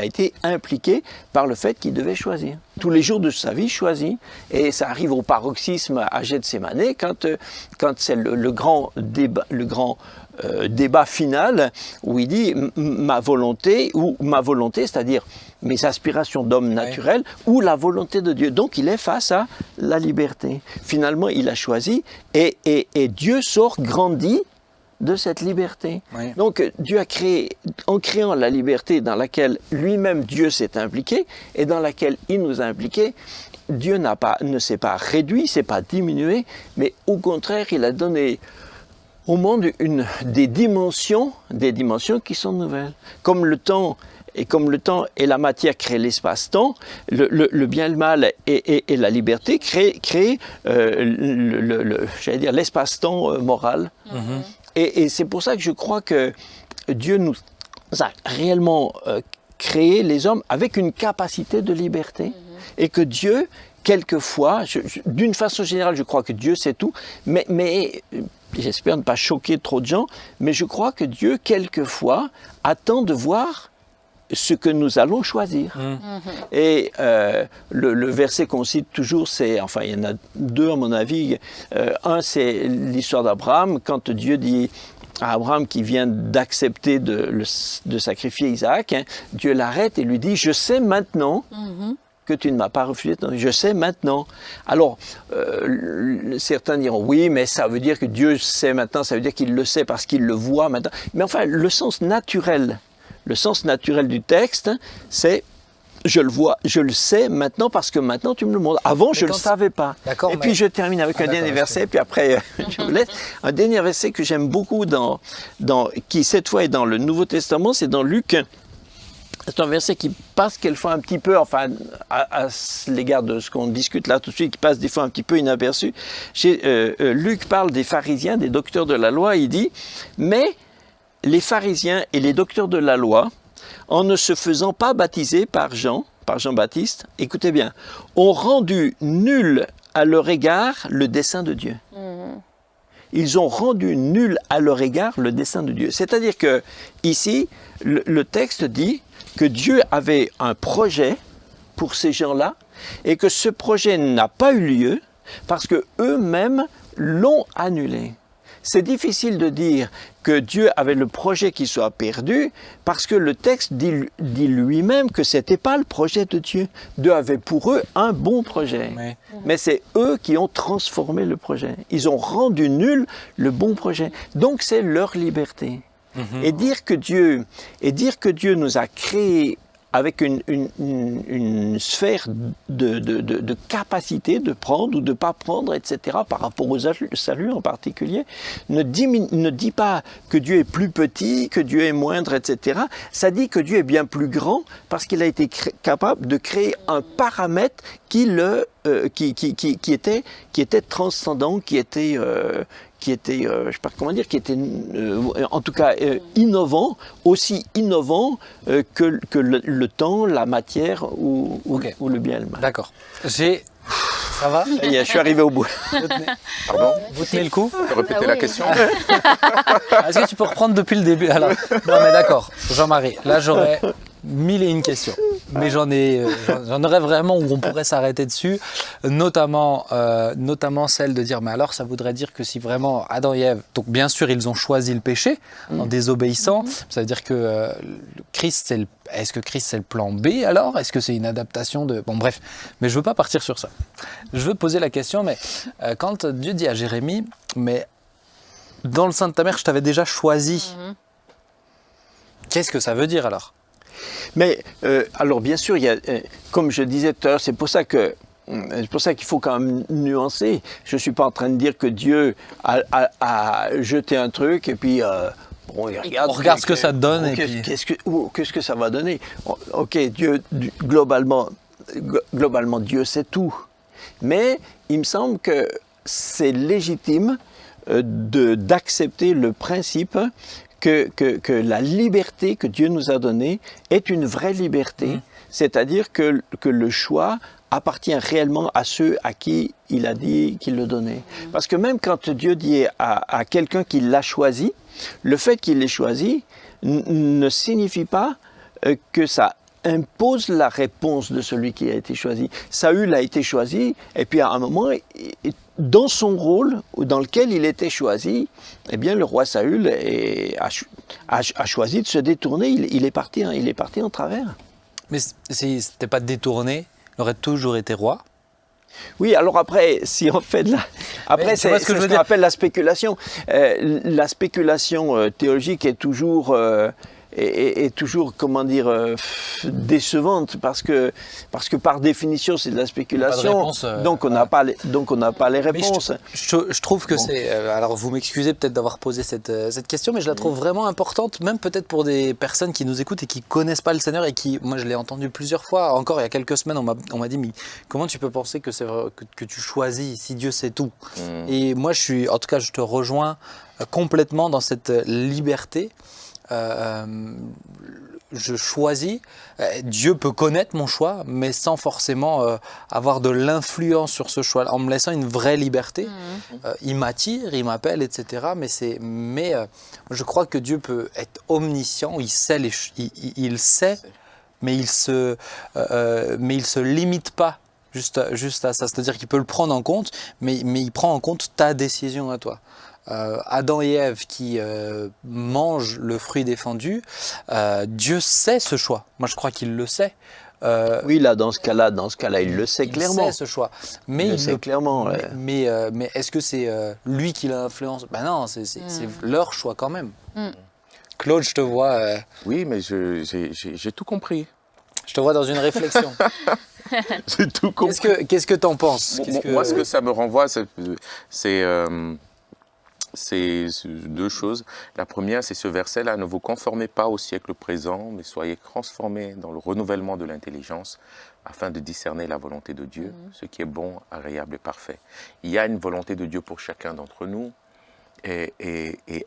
a été impliqué par le fait qu'il devait choisir. Tous les jours de sa vie, choisit. Et ça arrive au paroxysme à Gethsémane, quand c'est le grand débat final, où il dit ma volonté, c'est-à-dire mes aspirations d'homme naturel, ou la volonté de Dieu. Donc il est face à la liberté. Finalement, il a choisi, et Dieu sort grandi de cette liberté. Oui. Donc Dieu a créé, en créant la liberté dans laquelle lui-même Dieu s'est impliqué et dans laquelle il nous a impliqués, Dieu ne s'est pas réduit, ne s'est pas diminué, mais au contraire, il a donné au monde des dimensions qui sont nouvelles. Comme le temps et la matière créent l'espace-temps, le bien et le mal et la liberté créent l'espace-temps moral. Mm-hmm. Et c'est pour ça que je crois que Dieu nous a réellement créé les hommes avec une capacité de liberté. Et que Dieu, quelquefois, d'une façon générale, je crois que Dieu sait tout, mais j'espère ne pas choquer trop de gens, mais je crois que Dieu, quelquefois, attend de voir ce que nous allons choisir. Et le verset qu'on cite toujours, il y en a deux à mon avis. Un, c'est l'histoire d'Abraham, quand Dieu dit à Abraham qui vient d'accepter de sacrifier Isaac, Dieu l'arrête et lui dit « Je sais maintenant que tu ne m'as pas refusé, je sais maintenant. » Alors, certains diront « Oui, mais ça veut dire que Dieu sait maintenant, ça veut dire qu'il le sait parce qu'il le voit maintenant. » Mais enfin, le sens naturel du texte, c'est je le vois, je le sais maintenant parce que maintenant tu me le montres. Avant, je ne le savais pas. Et puis je termine avec un dernier verset, puis après je vous laisse. Un dernier verset que j'aime beaucoup, qui cette fois est dans le Nouveau Testament, c'est dans Luc. C'est un verset qui passe quelquefois un petit peu, à l'égard de ce qu'on discute là tout de suite, qui passe des fois un petit peu inaperçu. Luc parle des pharisiens, des docteurs de la loi, il dit « Mais les pharisiens et les docteurs de la loi, en ne se faisant pas baptiser par Jean-Baptiste, écoutez bien, ont rendu nul à leur égard le dessein de Dieu. » Ils ont rendu nul à leur égard le dessein de Dieu. C'est-à-dire que ici, le texte dit que Dieu avait un projet pour ces gens-là et que ce projet n'a pas eu lieu parce que eux-mêmes l'ont annulé. C'est difficile de dire que Dieu avait le projet qui soit perdu parce que le texte dit lui-même que ce n'était pas le projet de Dieu. Dieu avait pour eux un bon projet. Oui. Mais c'est eux qui ont transformé le projet. Ils ont rendu nul le bon projet. Donc c'est leur liberté. Et dire que Dieu nous a créés avec une sphère de capacité de prendre ou de ne pas prendre, etc., par rapport au salut en particulier, ne dit pas que Dieu est plus petit, que Dieu est moindre, etc. Ça dit que Dieu est bien plus grand parce qu'il a été capable de créer un paramètre qui était transcendant, qui était je sais pas comment dire, qui était en tout cas innovant, aussi innovant que le temps, la matière ou le bien et le mal. D'accord. Ça va ? Je suis arrivé au bout. Pardon ? Vous tenez le coup ? Répétez la question. Est-ce que tu peux reprendre depuis le début ? Alors, non mais d'accord, Jean-Marie, là j'aurais 1001 questions. Mais j'en aurais vraiment où on pourrait s'arrêter dessus, notamment celle de dire, mais alors ça voudrait dire que si vraiment Adam et Ève, donc bien sûr ils ont choisi le péché en désobéissant, ça veut dire que est-ce que Christ c'est le plan B alors ? Est-ce que c'est une adaptation de... Bon bref, mais je veux pas partir sur ça. Je veux poser la question, mais quand Dieu dit à Jérémie, mais dans le sein de ta mère je t'avais déjà choisi, qu'est-ce que ça veut dire alors ? Mais alors bien sûr, il y a, comme je disais tout à l'heure, c'est pour ça que c'est pour ça qu'il faut quand même nuancer. Je ne suis pas en train de dire que Dieu a jeté un truc et puis bon, on regarde ce que ça donne. Et qu'est-ce que ça va donner? Ok, Dieu, globalement, Dieu sait tout. Mais il me semble que c'est légitime d'accepter le principe que la liberté que Dieu nous a donnée est une vraie liberté. C'est-à-dire que le choix appartient réellement à ceux à qui il a dit qu'il le donnait. Parce que même quand Dieu dit à quelqu'un qu'il l'a choisi, le fait qu'il l'ait choisi ne signifie pas que ça impose la réponse de celui qui a été choisi. Saül a été choisi, et puis à un moment, dans son rôle dans lequel il était choisi, eh bien le roi Saül a choisi de se détourner. Il est parti en travers. Mais si c'était pas détourné, il aurait toujours été roi. Oui, alors après, si on fait de la... Après, c'est ce qu'on appelle la spéculation. La spéculation théologique est toujours... est toujours, comment dire, décevante parce que par définition c'est de la spéculation, donc on n'a pas les réponses. Je trouve que c'est, alors vous m'excusez peut-être d'avoir posé cette question, mais je la trouve vraiment importante, même peut-être pour des personnes qui nous écoutent et qui connaissent pas le Seigneur et qui, moi je l'ai entendu plusieurs fois, encore il y a quelques semaines on m'a dit mais comment tu peux penser que c'est vrai, que tu choisis si Dieu sait tout. Et moi en tout cas je te rejoins complètement dans cette liberté. Je choisis, Dieu peut connaître mon choix, mais sans forcément avoir de l'influence sur ce choix, en me laissant une vraie liberté. Il m'attire, il m'appelle, etc. Mais je crois que Dieu peut être omniscient, il sait, il sait, mais il se limite pas juste à ça. C'est-à-dire qu'il peut le prendre en compte, mais il prend en compte ta décision à toi. Adam et Ève qui mangent le fruit défendu, Dieu sait ce choix. Moi, je crois qu'il le sait. Oui, là, dans ce cas-là, il le sait clairement. Il sait ce choix. Mais il le sait clairement. Mais est-ce que c'est lui qui l'influence? Ben non, c'est leur choix quand même. Claude, je te vois. Oui, mais j'ai tout compris. Je te vois dans une réflexion. J'ai tout compris. Qu'est-ce que tu en penses? Moi, ce que ça me renvoie, c'est deux choses. La première, c'est ce verset-là, ne vous conformez pas au siècle présent, mais soyez transformés dans le renouvellement de l'intelligence afin de discerner la volonté de Dieu, ce qui est bon, agréable et parfait. Il y a une volonté de Dieu pour chacun d'entre nous et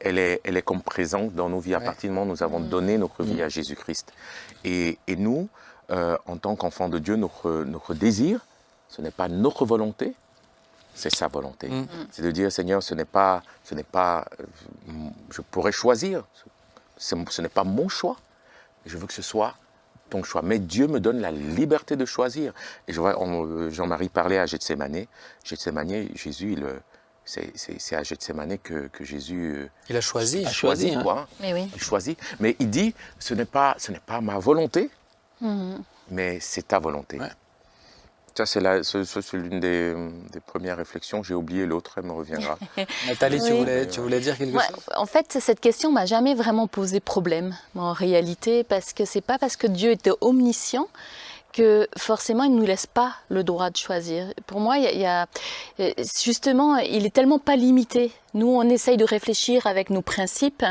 elle est comme présente dans nos vies à partir du moment où nous avons donné notre vie à Jésus-Christ. Et nous, en tant qu'enfants de Dieu, notre désir, ce n'est pas notre volonté, c'est sa volonté. C'est de dire, Seigneur, ce n'est pas, je pourrais choisir, ce n'est pas mon choix, je veux que ce soit ton choix. Mais Dieu me donne la liberté de choisir. Et je vois, Jean-Marie parlait à Gethsémanée. Gethsémanée, Jésus, c'est à Gethsémanée que Jésus il a choisi. Il choisit, hein. quoi. Mais oui. Il choisit. Mais il dit, ce n'est pas ma volonté, mais c'est ta volonté. Ouais. Ça, c'est l'une des premières réflexions. J'ai oublié l'autre, elle me reviendra. Nathalie, tu voulais dire quelque chose? En fait, cette question m'a jamais vraiment posé problème, en réalité, parce que c'est pas parce que Dieu était omniscient que forcément, il ne nous laisse pas le droit de choisir. Pour moi, justement, il est tellement pas limité. Nous, on essaye de réfléchir avec nos principes.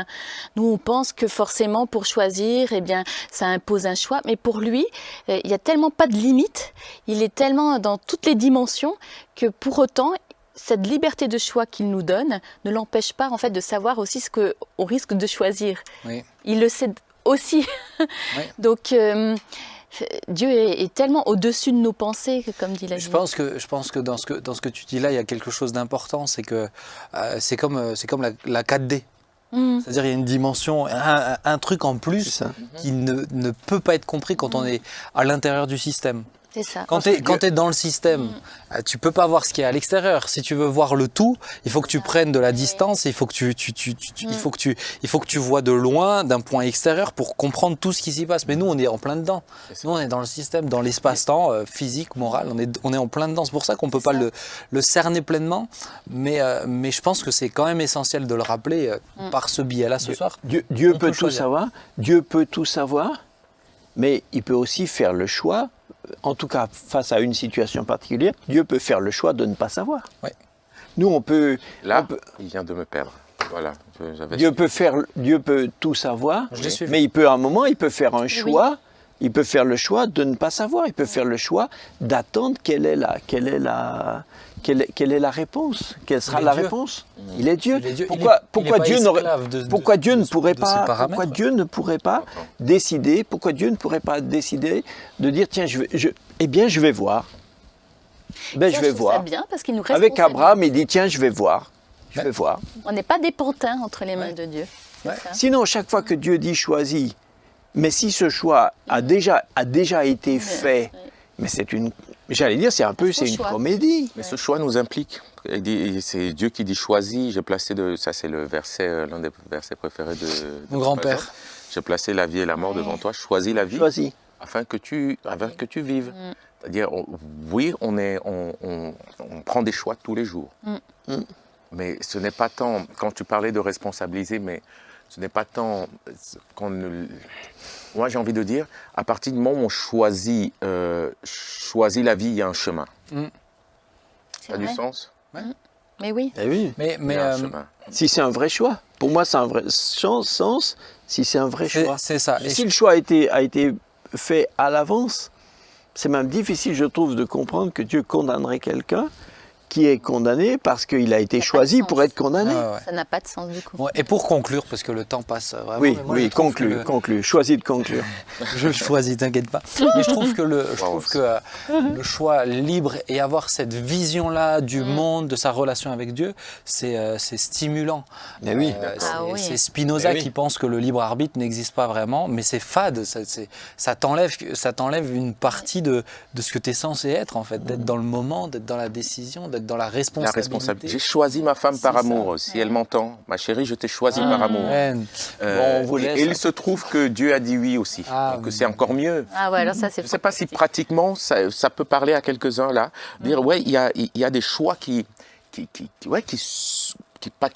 Nous, on pense que forcément, pour choisir, eh bien, ça impose un choix. Mais pour lui, il n'y a tellement pas de limite. Il est tellement dans toutes les dimensions que pour autant, cette liberté de choix qu'il nous donne ne l'empêche pas, en fait, de savoir aussi ce qu'on risque de choisir. Oui. Il le sait aussi. Oui. Donc... Dieu est tellement au-dessus de nos pensées, comme dit la Bible. Je pense que dans ce que tu dis là, il y a quelque chose d'important, c'est que c'est comme la 4D. C'est-à-dire il y a une dimension, un truc en plus qui ne peut pas être compris quand on est à l'intérieur du système. C'est ça. Quand tu es dans le système, tu peux pas voir ce qu'il y a à l'extérieur. Si tu veux voir le tout, il faut que tu prennes de la distance, il faut que tu vois de loin, d'un point extérieur pour comprendre tout ce qui s'y passe. Mais nous, on est en plein dedans. Nous, on est dans le système, dans l'espace-temps physique, moral. On est en plein dedans. C'est pour ça qu'on peut pas le cerner pleinement. Mais je pense que c'est quand même essentiel de le rappeler par ce biais-là ce soir. Dieu peut tout savoir. Dieu peut tout savoir, mais il peut aussi faire le choix en tout cas face à une situation particulière, Dieu peut faire le choix de ne pas savoir. Oui. Nous, on peut... il vient de me perdre. Voilà. Dieu peut tout savoir, Oui. mais à un moment, il peut faire un choix. Oui. Il peut faire le choix de ne pas savoir. Il peut faire le choix d'attendre quelle est la réponse. Quelle sera la réponse? Il est Dieu. Pourquoi Dieu ne pourrait pas décider? Pourquoi Dieu ne pourrait pas décider de dire tiens, je vais voir. Je vais voir. Ça bien parce qu'il nous Avec Abraham, il dit tiens, je vais voir. Je vais voir. On n'est pas des pantins entre les mains de Dieu. Sinon, chaque fois que Dieu dit choisis, mais si ce choix a déjà été fait, mais c'est une comédie. Mais ce choix nous implique. C'est Dieu qui dit choisis. J'ai placé ça c'est l'un des versets préférés de mon grand-père. J'ai placé la vie et la mort devant toi. Choisis la vie. Choisis. Afin que tu vives. C'est-à-dire, oui, on prend des choix tous les jours. Mais ce n'est pas tant, quand tu parlais de responsabiliser, mais ce n'est pas tant moi j'ai envie de dire, à partir du moment où on choisit la vie, il y a un chemin. Ça a du sens? Mais oui. Mais si c'est un vrai choix, pour moi c'est un vrai sens, si c'est un vrai choix. C'est ça. Et si le choix a été fait à l'avance, c'est même difficile, je trouve, de comprendre que Dieu condamnerait quelqu'un qui est condamné parce qu'il a été choisi pour être condamné. Ça n'a pas de sens du coup. Ouais, et pour conclure, parce que le temps passe vraiment... Oui, conclue. Choisis de conclure. Je choisis, t'inquiète pas. Mais je trouve que le choix libre et avoir cette vision-là du monde, de sa relation avec Dieu, c'est stimulant. Mais oui. C'est Spinoza qui pense que le libre arbitre n'existe pas vraiment, mais c'est fade. Ça t'enlève une partie de ce que tu es censé être, en fait, d'être dans le moment, d'être dans la décision, d'être dans la responsabilité. J'ai choisi ma femme par amour. Si elle m'entend, ma chérie, je t'ai choisi par amour. Et il se trouve que Dieu a dit oui aussi. Donc c'est encore mieux. Alors ça, c'est je ne sais pas si pratiquement ça peut parler à quelques-uns là. Dire il y a des choix qui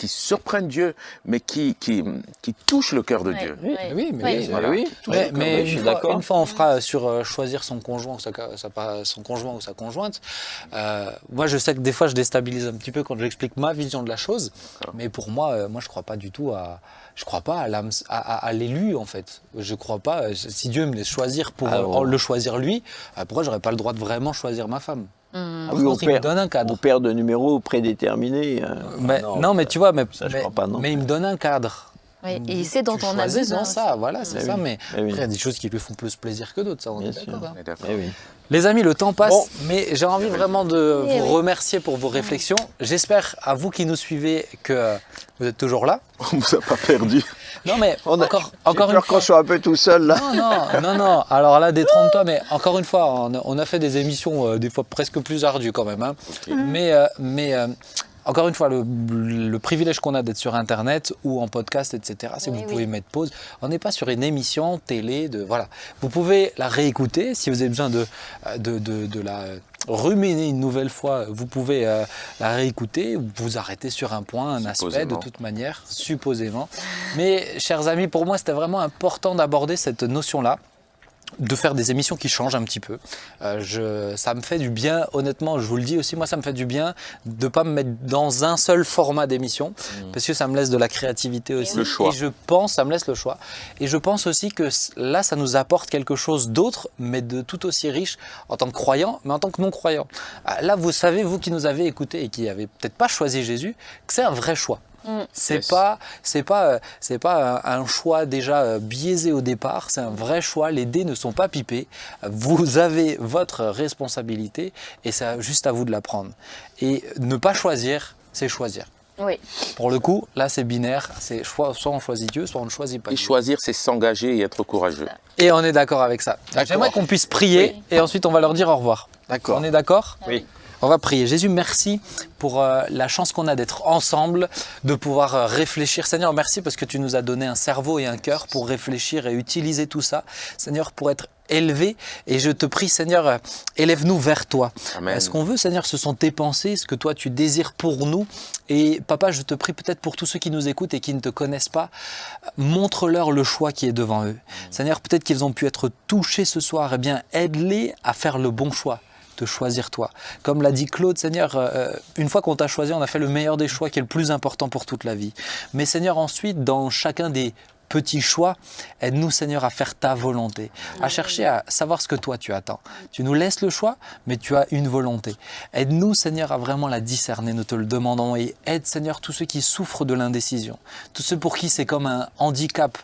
surprennent Dieu, mais qui touchent le cœur de Dieu. Mais une fois on fera sur choisir son conjoint ou sa conjointe. Moi, je sais que des fois, je déstabilise un petit peu quand j'explique ma vision de la chose. Mais pour moi, je crois pas du tout à l'élu, en fait. Je crois pas. Si Dieu me laisse choisir pour le choisir lui, pourquoi j'aurais pas le droit de vraiment choisir ma femme? Il me donne un cadre. Au père de numéros prédéterminés. Mais tu vois, je crois pas, non. Mais il me donne un cadre. Oui, et il sait dont on a besoin. Ça, voilà, c'est ça. Mais après, il y a des choses qui lui font plus plaisir que d'autres, ça, on est d'accord. Oui. Les amis, le temps passe, mais j'ai envie vraiment de vous remercier pour vos réflexions. J'espère, à vous qui nous suivez, que vous êtes toujours là. On ne vous a pas perdu. Non, mais encore une fois. Qu'on soit un peu tout seul là. Non. Alors là, détrompe-toi, mais encore une fois, on a fait des émissions des fois presque plus ardues quand même. Hein. Okay. Mais encore une fois, le privilège qu'on a d'être sur Internet ou en podcast, etc., c'est que vous pouvez mettre pause. On n'est pas sur une émission télé. Voilà. Vous pouvez la réécouter si vous avez besoin de la ruminer une nouvelle fois. Vous pouvez la réécouter ou vous arrêter sur un point, un aspect, de toute manière, supposément. Mais, chers amis, pour moi, c'était vraiment important d'aborder cette notion-là, de faire des émissions qui changent un petit peu. Ça me fait du bien, honnêtement, je vous le dis aussi, moi ça me fait du bien de ne pas me mettre dans un seul format d'émission, parce que ça me laisse de la créativité aussi. Le choix. Et ça me laisse le choix. Et je pense aussi que là, ça nous apporte quelque chose d'autre, mais de tout aussi riche en tant que croyant, mais en tant que non-croyant. Là, vous savez, vous qui nous avez écoutés et qui n'avez peut-être pas choisi Jésus, que c'est un vrai choix. C'est pas un choix déjà biaisé au départ, c'est un vrai choix, les dés ne sont pas pipés, vous avez votre responsabilité et c'est juste à vous de la prendre. Et ne pas choisir, c'est choisir. Oui. Pour le coup, là c'est binaire, c'est soit on choisit Dieu, soit on ne choisit pas Dieu. Et choisir, c'est s'engager et être courageux. Et on est d'accord avec ça. J'aimerais qu'on puisse prier et ensuite on va leur dire au revoir. D'accord. On est d'accord ? Oui. On va prier. Jésus, merci pour la chance qu'on a d'être ensemble, de pouvoir réfléchir. Seigneur, merci parce que tu nous as donné un cerveau et un cœur pour réfléchir et utiliser tout ça. Seigneur, pour être élever. Et je te prie, Seigneur, élève-nous vers toi. Amen. Ce qu'on veut, Seigneur, ce sont tes pensées, ce que toi tu désires pour nous. Et Papa, je te prie peut-être pour tous ceux qui nous écoutent et qui ne te connaissent pas, montre-leur le choix qui est devant eux. Seigneur, peut-être qu'ils ont pu être touchés ce soir, eh bien aide-les à faire le bon choix. De choisir toi. Comme l'a dit Claude, Seigneur, une fois qu'on t'a choisi, on a fait le meilleur des choix qui est le plus important pour toute la vie. Mais Seigneur, ensuite, dans chacun des petits choix, aide-nous, Seigneur, à faire ta volonté, à chercher à savoir ce que toi tu attends. Tu nous laisses le choix, mais tu as une volonté. Aide-nous, Seigneur, à vraiment la discerner, nous te le demandons. Et aide, Seigneur, tous ceux qui souffrent de l'indécision, tous ceux pour qui c'est comme un handicap,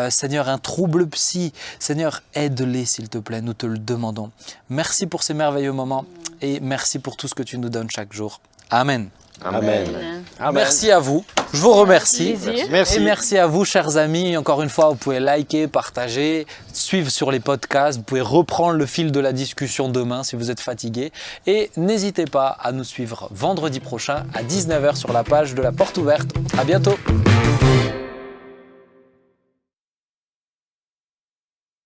Seigneur, un trouble psy. Seigneur, aide-les, s'il te plaît, nous te le demandons. Merci pour ces merveilleux moments et merci pour tout ce que tu nous donnes chaque jour. Amen. Amen. Amen. Merci à vous, je vous remercie. Merci. Et merci à vous, chers amis. Encore une fois, vous pouvez liker, partager, suivre sur les podcasts. Vous pouvez reprendre le fil de la discussion demain si vous êtes fatigué. Et n'hésitez pas à nous suivre vendredi prochain à 19h sur la page de la Porte Ouverte. À bientôt.